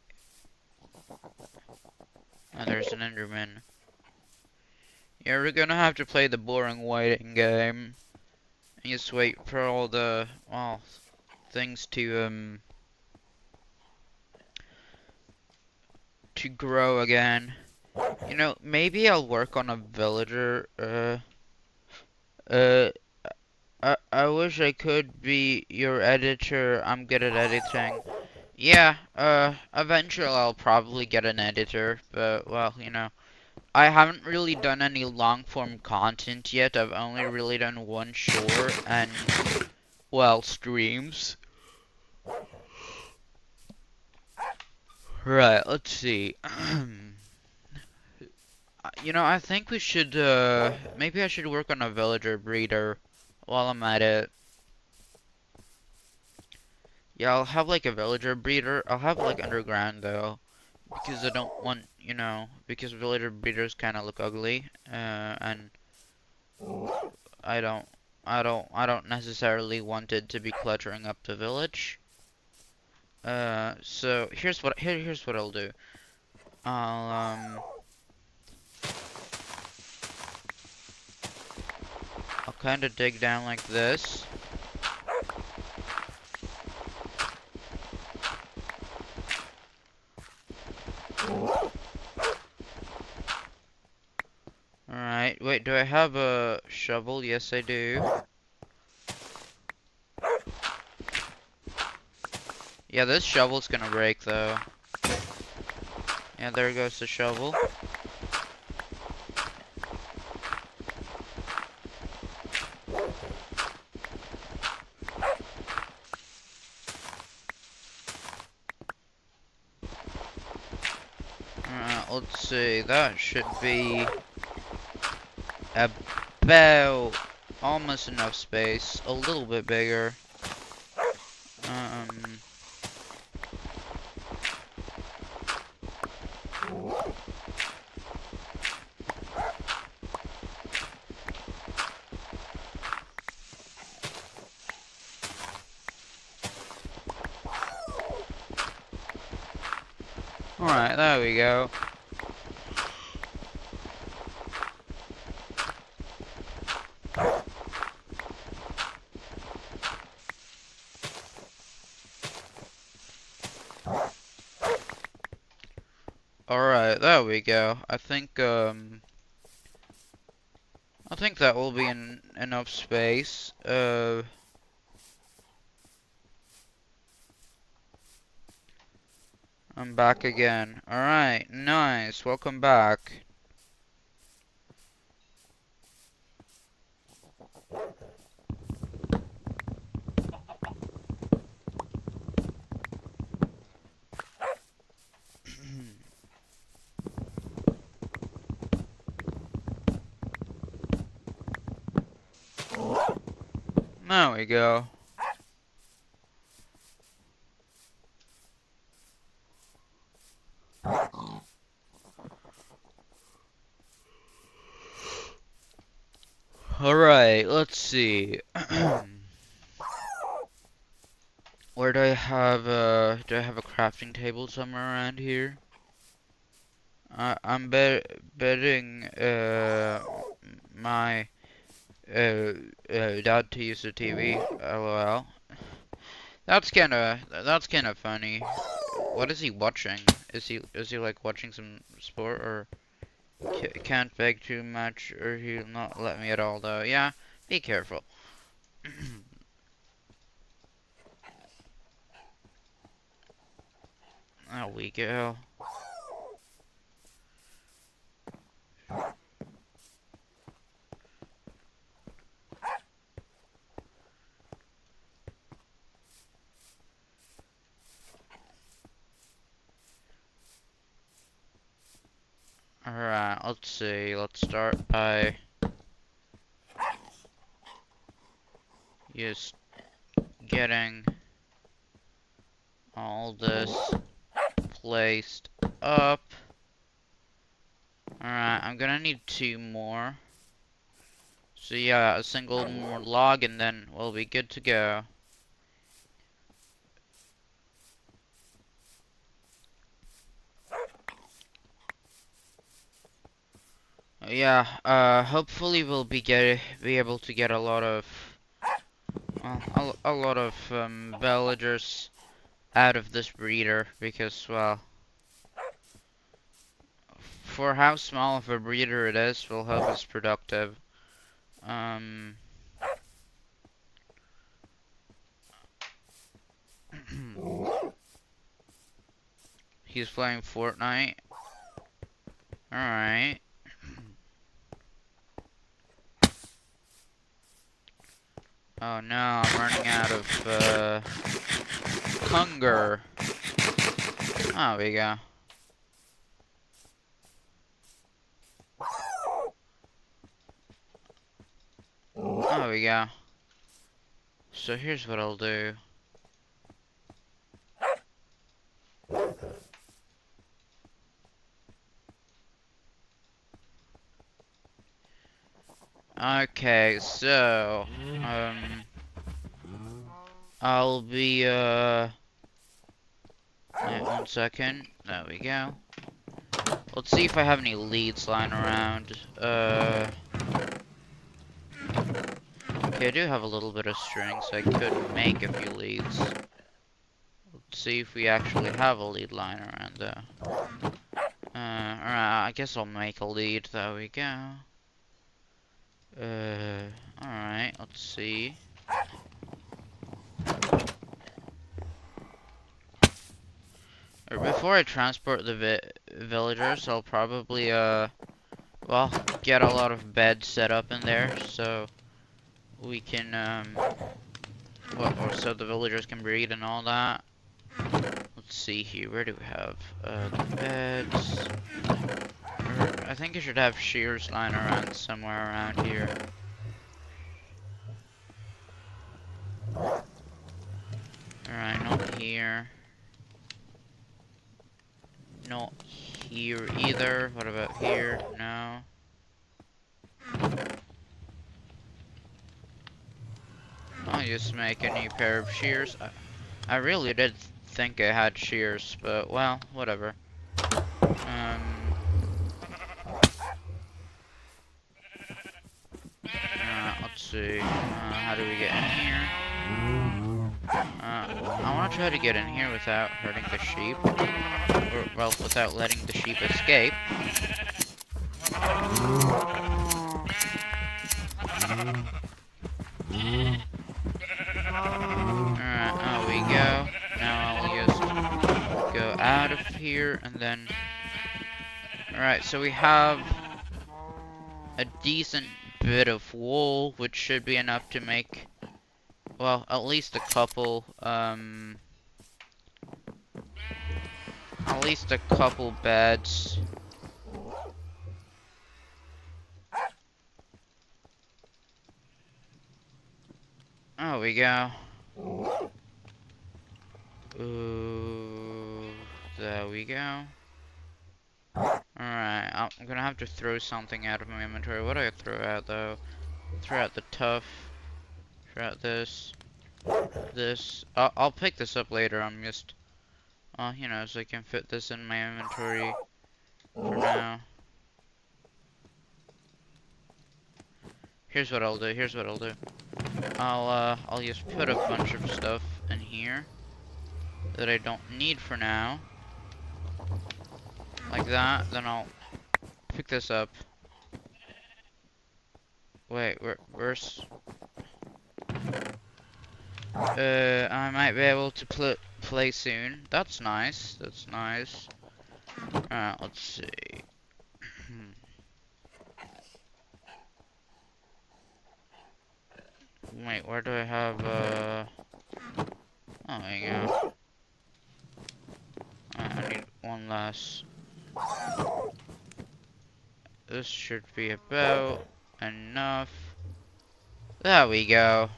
Oh, there's an Enderman. Yeah, we're gonna have to play the boring waiting game. And just wait for all the, well, things to grow again. You know, maybe I'll work on a villager, I wish I could be your editor. I'm good at editing. Yeah, eventually I'll probably get an editor, but, well, I haven't really done any long form content yet. I've only really done one short and, well, streams. Right, let's see. I think we should, maybe I should work on a villager breeder while I'm at it. Yeah, I'll have like a villager breeder. I'll have like underground though, because I don't want, because villager breeders kind of look ugly, and I don't, I don't necessarily want it to be cluttering up the village. So here's what I'll do. I'll I'll kind of dig down like this. Alright, wait, do I have a shovel? Yes, I do. Yeah, this shovel's gonna break though. Yeah, there goes the shovel. Let's see, that should be about almost enough space, a little bit bigger. Um, Alright, there we go. Alright, there we go. I think that will be enough space. I'm back again. Alright, nice. Welcome back. There we go. Alright, let's see. Where do I have a crafting table somewhere around here? I'm betting, my, dad to use the TV, lol. That's kinda funny. What is he watching? Is he like watching some sport, or can't beg too much, or he'll not let me at all though? Yeah, be careful. There we go. Alright, let's see. Let's start by just getting all this placed up. Alright, I'm gonna need 2 more. So yeah, a single more log and then we'll be good to go. Yeah, hopefully we'll be able to get a lot of, well, a lot of, villagers out of this breeder, because, well, for how small of a breeder it is, we'll hope it's productive. Um, He's playing Fortnite. Alright. Oh no, I'm running out of hunger. There we go. There we go. So here's what I'll do. Okay, so I'll be wait 1 second. There we go. Let's see if I have any leads lying around. Okay, I do have a little bit of string, so I could make a few leads. Let's see if we actually have a lead lying around though. Alright, I guess I'll make a lead. There we go. Alright, let's see. Before I transport the villagers, I'll probably, well, get a lot of beds set up in there, so we can, or so the villagers can breed and all that. Let's see here, where do we have, the beds? I think I should have shears lying around somewhere around here. Alright, not here. Not here either. What about here? No. I'll just make a new pair of shears. I really did think I had shears, but well, whatever. Let's see. How do we get in here? I want to try to get in here without hurting the sheep. Or, well, without letting the sheep escape. Alright, there we go. Now I'll just go out of here and then... Alright, so we have a decent bit of wool, which should be enough to make, well, at least a couple, at least a couple beds. Oh, we go. Ooh, there we go. Alright, I'm gonna have to throw something out of my inventory. What do I throw out, though? Throw out the tough. Throw out this. This. I'll pick this up later. I'm just... you know, so I can fit this in my inventory for now. Here's what I'll do. Here's what I'll do. I'll just put a bunch of stuff in here that I don't need for now. Like that. Then I'll pick this up. Wait, where's... I might be able to play soon. That's nice. That's nice. Alright, let's see. Wait, where do I have, oh, there you go. I need one less. This should be about enough. There we go.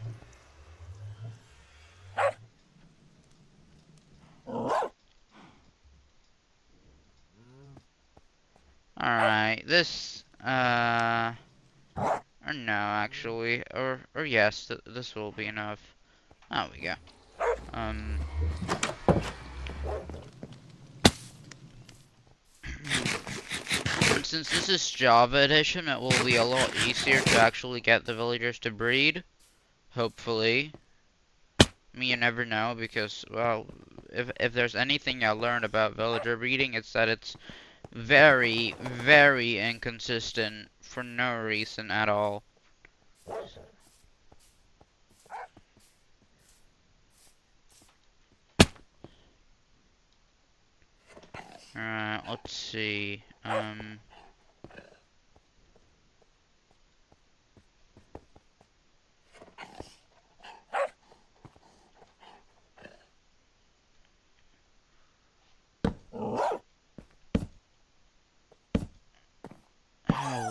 Alright, this, or no, actually, or yes, this will be enough. There we go. And since this is Java Edition, it will be a lot easier to actually get the villagers to breed. Hopefully. I mean, you never know, because, well, if there's anything I learned about villager breeding, it's that it's very, very inconsistent for no reason at all. Alright, let's see. There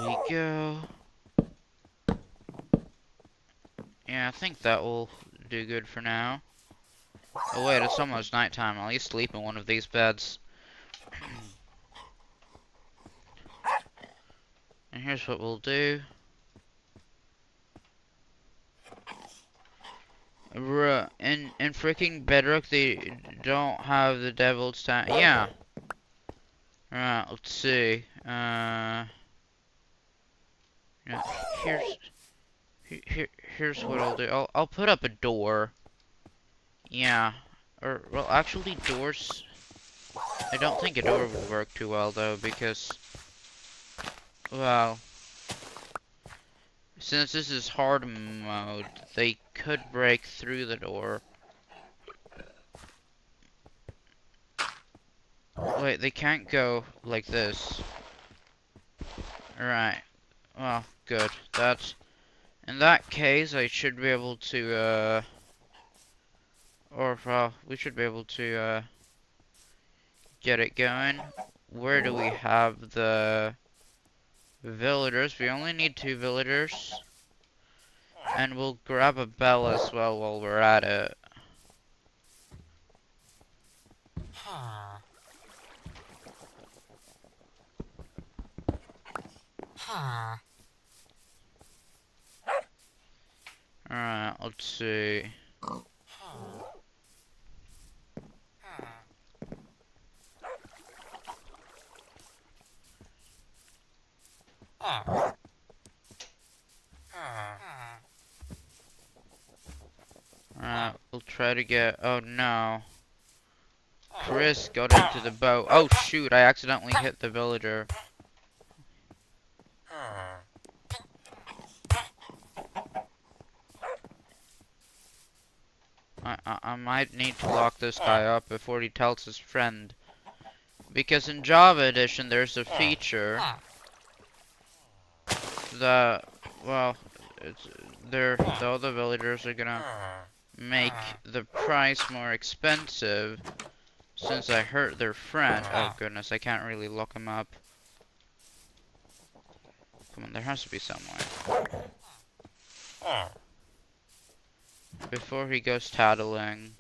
we go. Yeah, I think that will do good for now. Oh wait, it's almost nighttime. I'll at least sleep in one of these beds. And here's what we'll do. In freaking Bedrock, they don't have the Devil's Time. Yeah. Alright, let's see. Yeah, here's what I'll do. I'll put up a door. Yeah. Or, well, actually, doors. I don't think a door would work too well, though, because, well, since this is hard mode, they could break through the door. Wait, they can't go like this. Alright. Well, good. That's... In that case, I should be able to, well, we should be able to, get it going. Where do we have the villagers? We only need 2 villagers. And we'll grab a bell as well while we're at it. Alright, let's see. Alright, we'll try to get... Oh no. Chris got into the boat. Oh shoot, I accidentally hit the villager. I might need to lock this guy up before he tells his friend. Because in Java Edition there's a feature that, well, the other villagers are gonna make the price more expensive since I hurt their friend. Oh goodness, I can't really lock him up. Come on, there has to be some way. Before he goes tattling.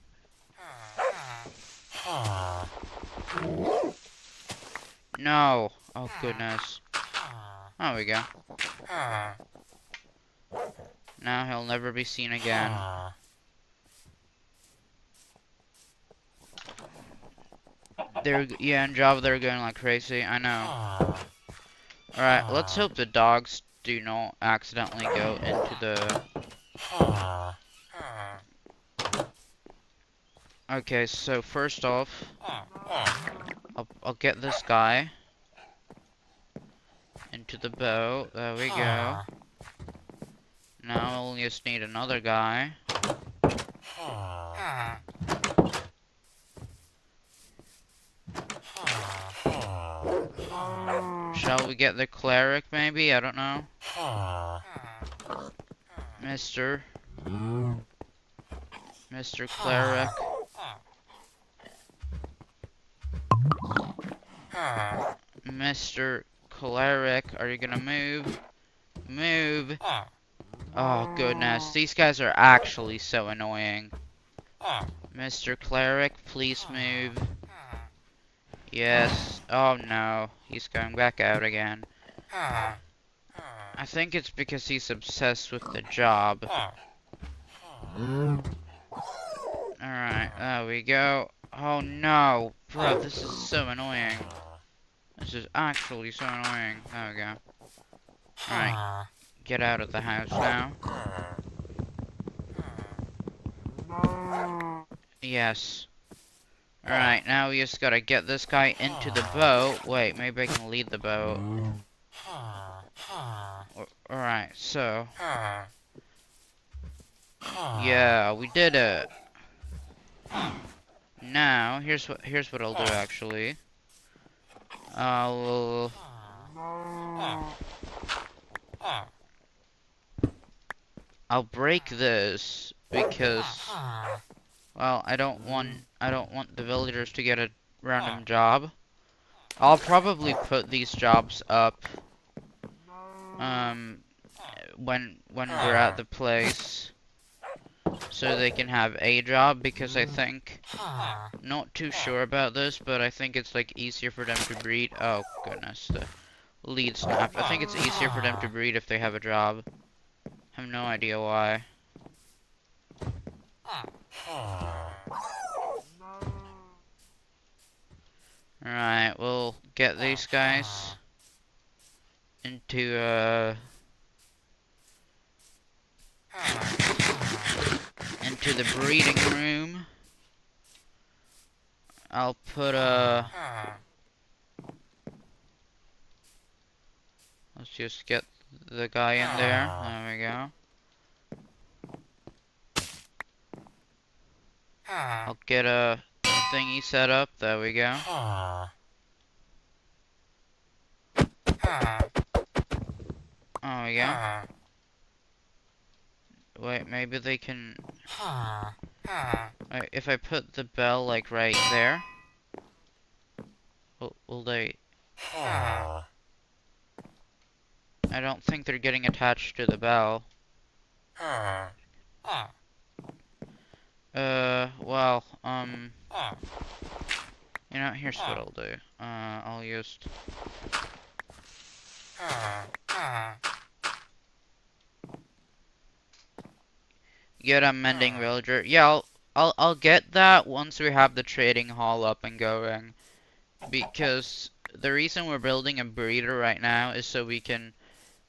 No! Oh goodness. There we go. Now he'll never be seen again. Yeah, in Java they're going like crazy, I know. Alright, let's hope the dogs do not accidentally go into the... Okay, so first off, I'll get this guy into the boat. There we go. Now we'll just need another guy. Shall we get the cleric maybe? I don't know. Mr. Cleric. Mr. Cleric, are you gonna move? Move! Oh goodness, these guys are actually so annoying. Mr. Cleric, please move. Yes. Oh no, he's going back out again. I think it's because he's obsessed with the job. Alright, there we go. Oh no, bro, this is so annoying. This is actually so annoying. There we go. Alright, get out of the house now. Yes. Alright, now we just gotta get this guy into the boat. Wait, maybe I can lead the boat. Alright, so... Yeah, we did it. Now, here's what I'll do actually. I'll I'll break this because, well, I don't want the villagers to get a random job. I'll probably put these jobs up um when we're at the place so they can have a job, because I think, not too sure about this, but I think it's like easier for them to breed. Oh goodness, the lead snapped. I think it's easier for them to breed if they have a job. I have no idea why. Alright, we'll get these guys into the breeding room. I'll put let's just get the guy in there. There we go. I'll get a thingy set up. There we go. Oh, we go. Wait, maybe they can... Wait, if I put the bell, like, right there... Will they... I don't think they're getting attached to the bell. Well, you know, here's what I'll do. I'll just... Get a mending villager. Yeah, I'll get that once we have the trading hall up and going. Because the reason we're building a breeder right now is so we can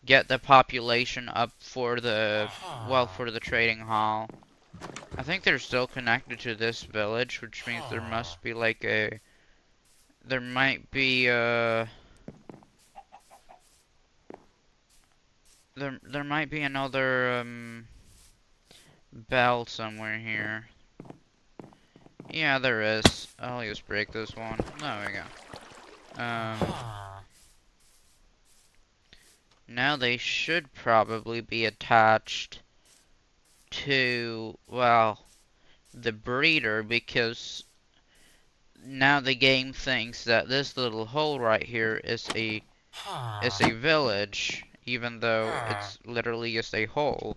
get the population up for the, well, for the trading hall. I think they're still connected to this village, which means there must be like a, there might be there might be another bell somewhere here. Yeah, there is. I'll just break this one. There we go. Now they should probably be attached to, well, the breeder, because now the game thinks that this little hole right here is a village, even though it's literally just a hole.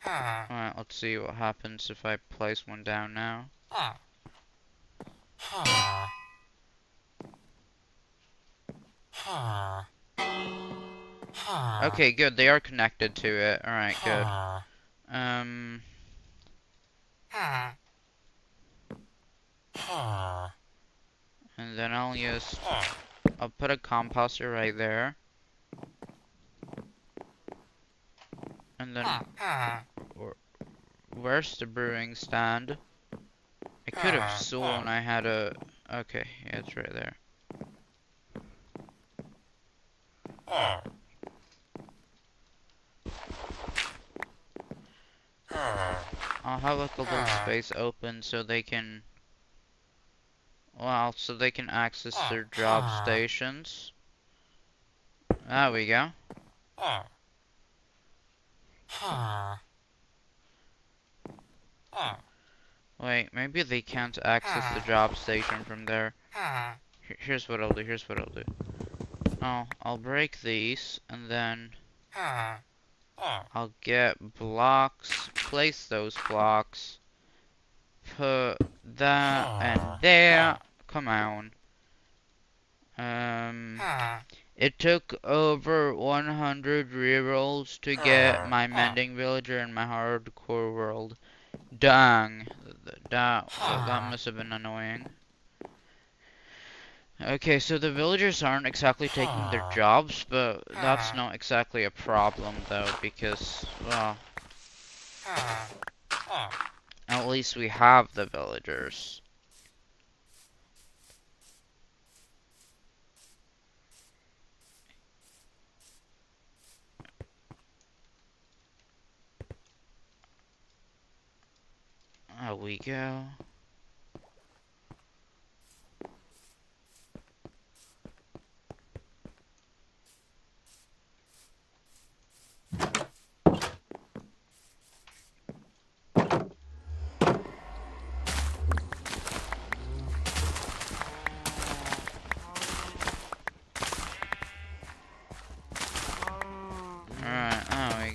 Alright, let's see what happens if I place one down now. Okay, good, they are connected to it. Alright, good. And then I'll put a composter right there. And then, where's the brewing stand? I could have sworn I had a, okay, yeah, it's right there. I'll have like a little space open so they can, well, so they can access their job stations. There we go. Wait, maybe they can't access the job station from there. Here's what I'll do, here's what I'll do. Oh, I'll break these, and then I'll get blocks, place those blocks, put that and there. Come on. It took over 100 rerolls to get my mending villager in my hardcore world. Dang. That must have been annoying. Okay, so the villagers aren't exactly taking their jobs, but that's not exactly a problem, though, because, well, at least we have the villagers. There we go.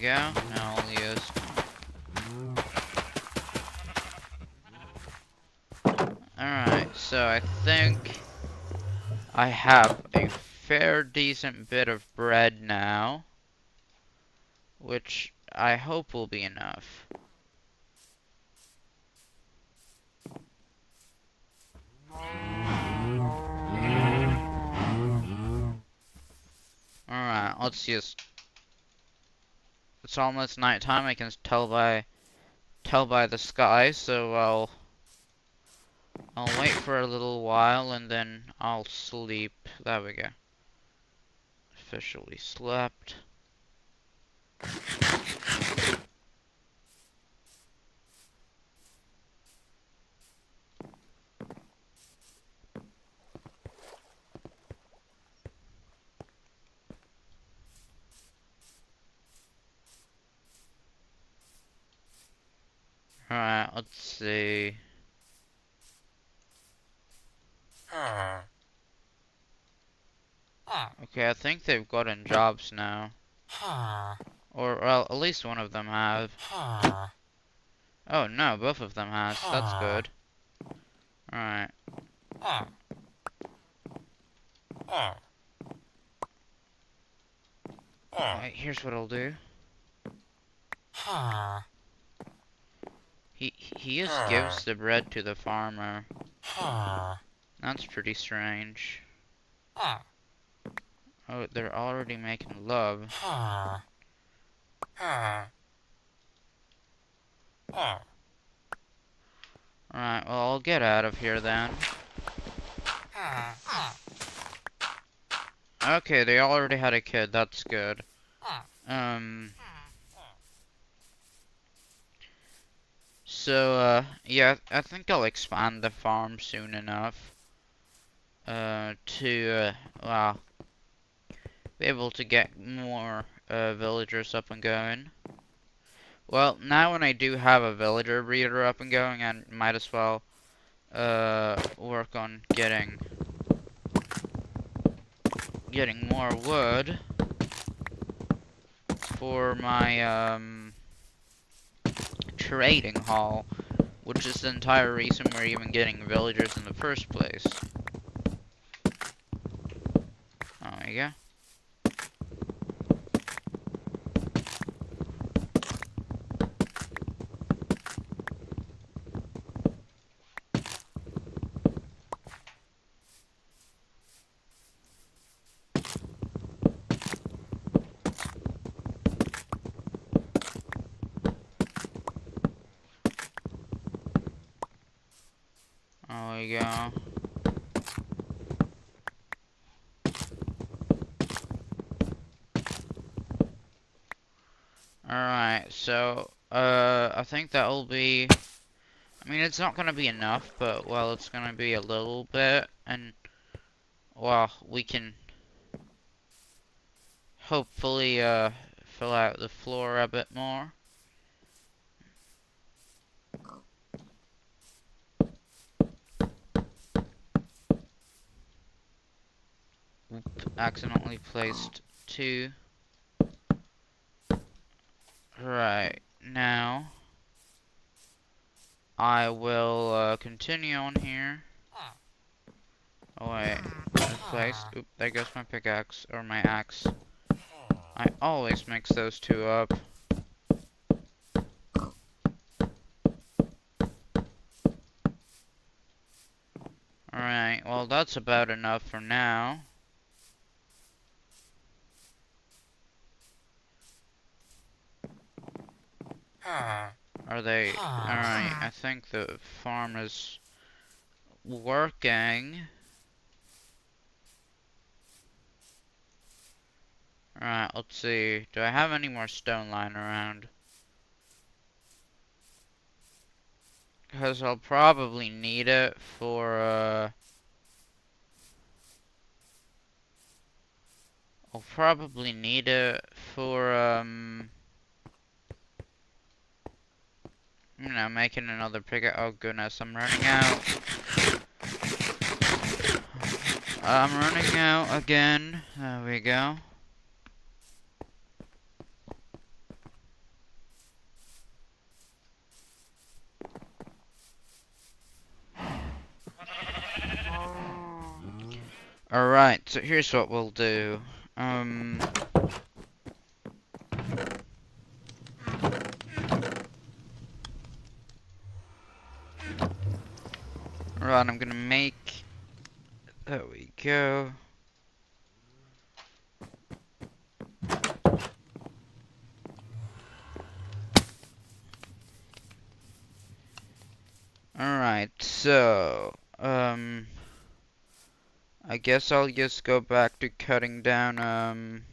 go. Now I'll use... Alright, so I think I have a fair decent bit of bread now, which I hope will be enough. Alright, let's just... It's almost nighttime, I can tell by the sky, so I'll wait for a little while and then I'll sleep. There we go. Officially slept. Alright, let's see. Okay, I think they've gotten jobs now. Or, well, at least one of them have. Oh no, both of them has. That's good. Alright. Alright, here's what I'll do. He just gives the bread to the farmer. That's pretty strange. Oh, they're already making love. Alright, well, I'll get out of here then. Okay, they already had a kid, that's good. So, yeah, I think I'll expand the farm soon enough. Well, be able to get more, villagers up and going. Well, now when I do have a villager breeder up and going, I might as well, work on getting more wood for my, trading hall, which is the entire reason we're even getting villagers in the first place. There we go. There we go. Alright, so, I think that'll be... I mean, it's not gonna be enough, but, well, it's gonna be a little bit, and, well, we can hopefully, fill out the floor a bit more. Oop, accidentally placed 2. Right, now I will continue on here. Oh wait, misplaced. Oop, there goes my pickaxe, or my axe. I always mix those two up. Alright, well that's about enough for now. Are they... Alright, I think the farm is working. Alright, let's see. Do I have any more stone lying around? Because I'll probably need it for, I'll probably need it for, you know, making another pickaxe. Oh goodness, I'm running out. I'm running out again. There we go. Alright, so here's what we'll do. Alright, I'm gonna make... There we go. Alright, so... I guess I'll just go back to cutting down,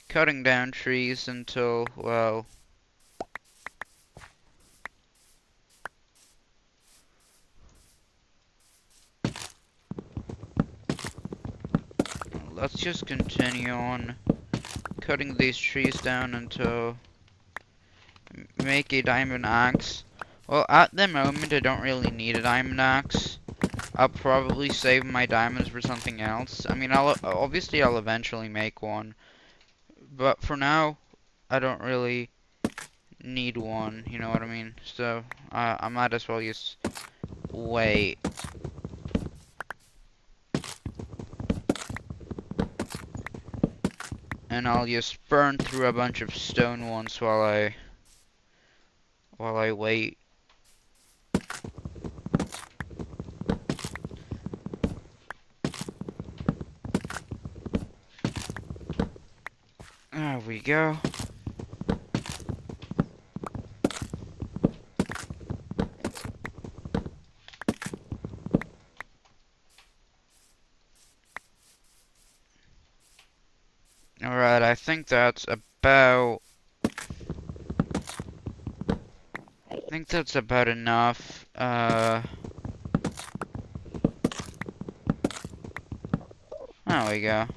cutting down trees until, well... Let's just continue on cutting these trees down until... Make a diamond axe. Well, at the moment, I don't really need a diamond axe. I'll probably save my diamonds for something else. I mean, obviously I'll eventually make one. But for now, I don't really need one, you know what I mean? So, I might as well just wait. And I'll just burn through a bunch of stone ones while I wait. There we go. Alright, I think that's about... I think that's about enough. There we go.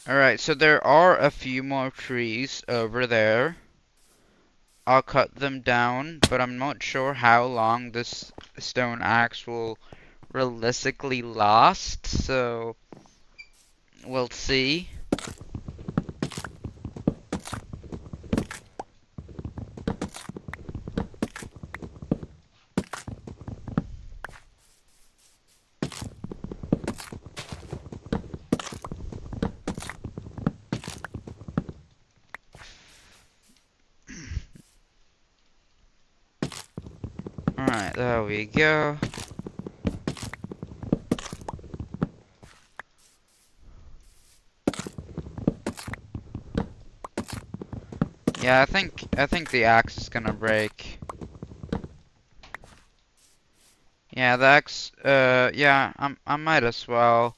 Alright, so there are a few more trees over there. I'll cut them down, but I'm not sure how long this stone axe will realistically last, so we'll see. Alright, there we go. Yeah, I think the axe is gonna break. Yeah, the axe, yeah, I might as well,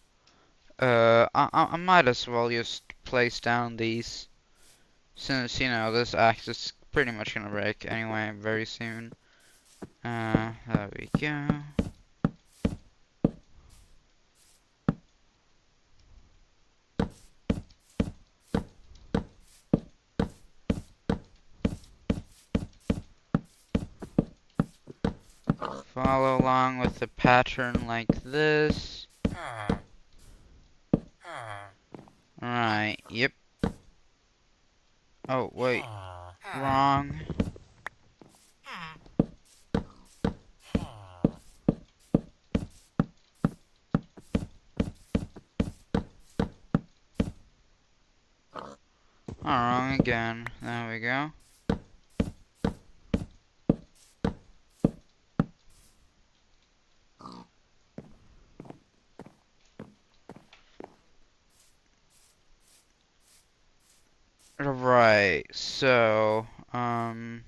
I might as well just place down these, since, you know, this axe is pretty much gonna break anyway very soon. There we go. Follow along with the pattern like this. Right, yep. Oh, wait. Wrong. Oh, wrong again. There we go. Right, so, I'm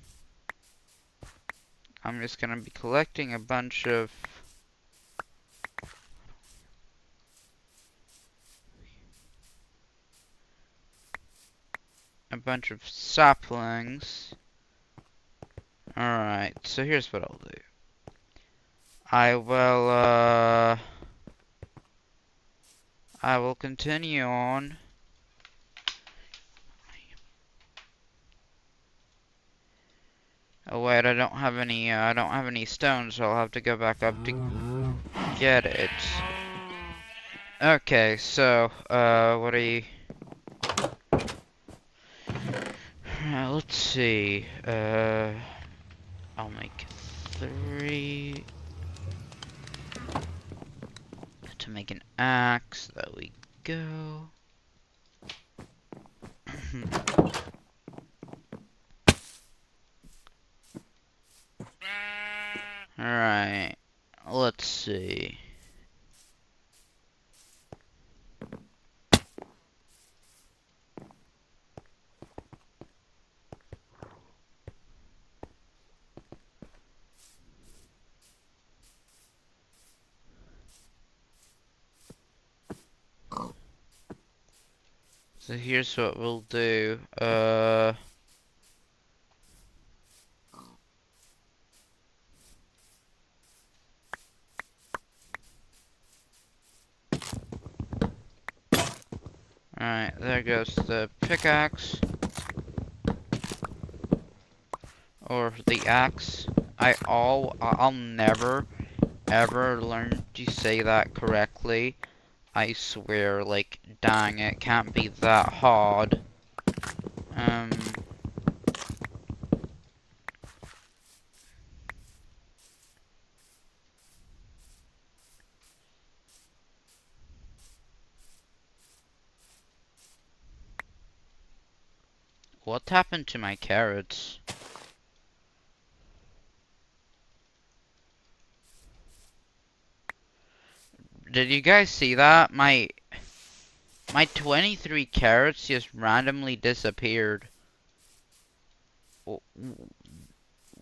just gonna be collecting a bunch of saplings. Alright, so here's what I'll do. I will continue on. Oh wait, I don't have any stones, so I'll have to go back up to get it. Okay, so, what are you... let's see, I'll make 3 to make an axe. There we go. Alright, let's see. So here's what we'll do. Alright, there goes the pickaxe. Or the axe. I'll never ever learn to say that correctly. I swear, like, dang, it can't be that hard. What happened to my carrots? Did you guys see that? My 23 carrots just randomly disappeared.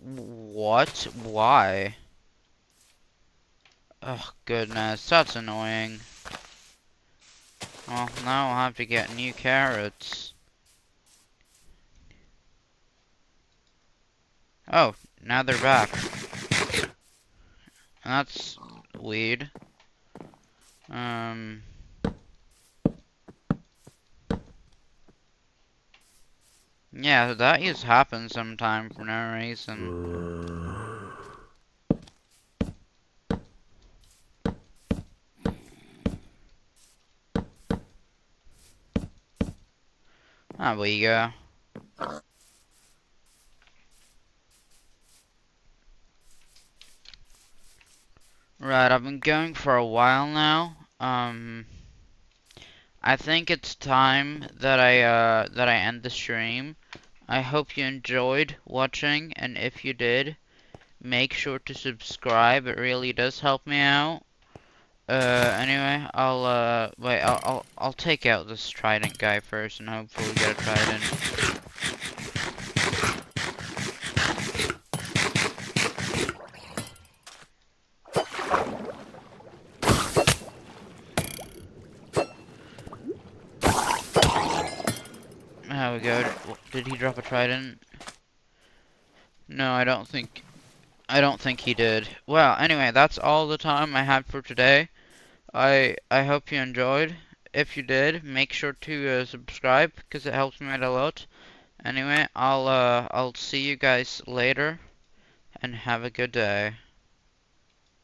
What? Why? Oh goodness, that's annoying. Well, now I'll have to get new carrots. Oh, now they're back. That's weird. Yeah, that just happens sometimes for no reason. There we go. Right, I've been going for a while now. I think it's time that I end the stream. I hope you enjoyed watching, and if you did, make sure to subscribe. It really does help me out. Anyway, I'll take out this trident guy first, and hopefully get a trident. There we go. Did he drop a trident? No, I don't think he did. Well, anyway, that's all the time I had for today. I hope you enjoyed. If you did, make sure to subscribe because it helps me out a lot. Anyway, I'll see you guys later and have a good day.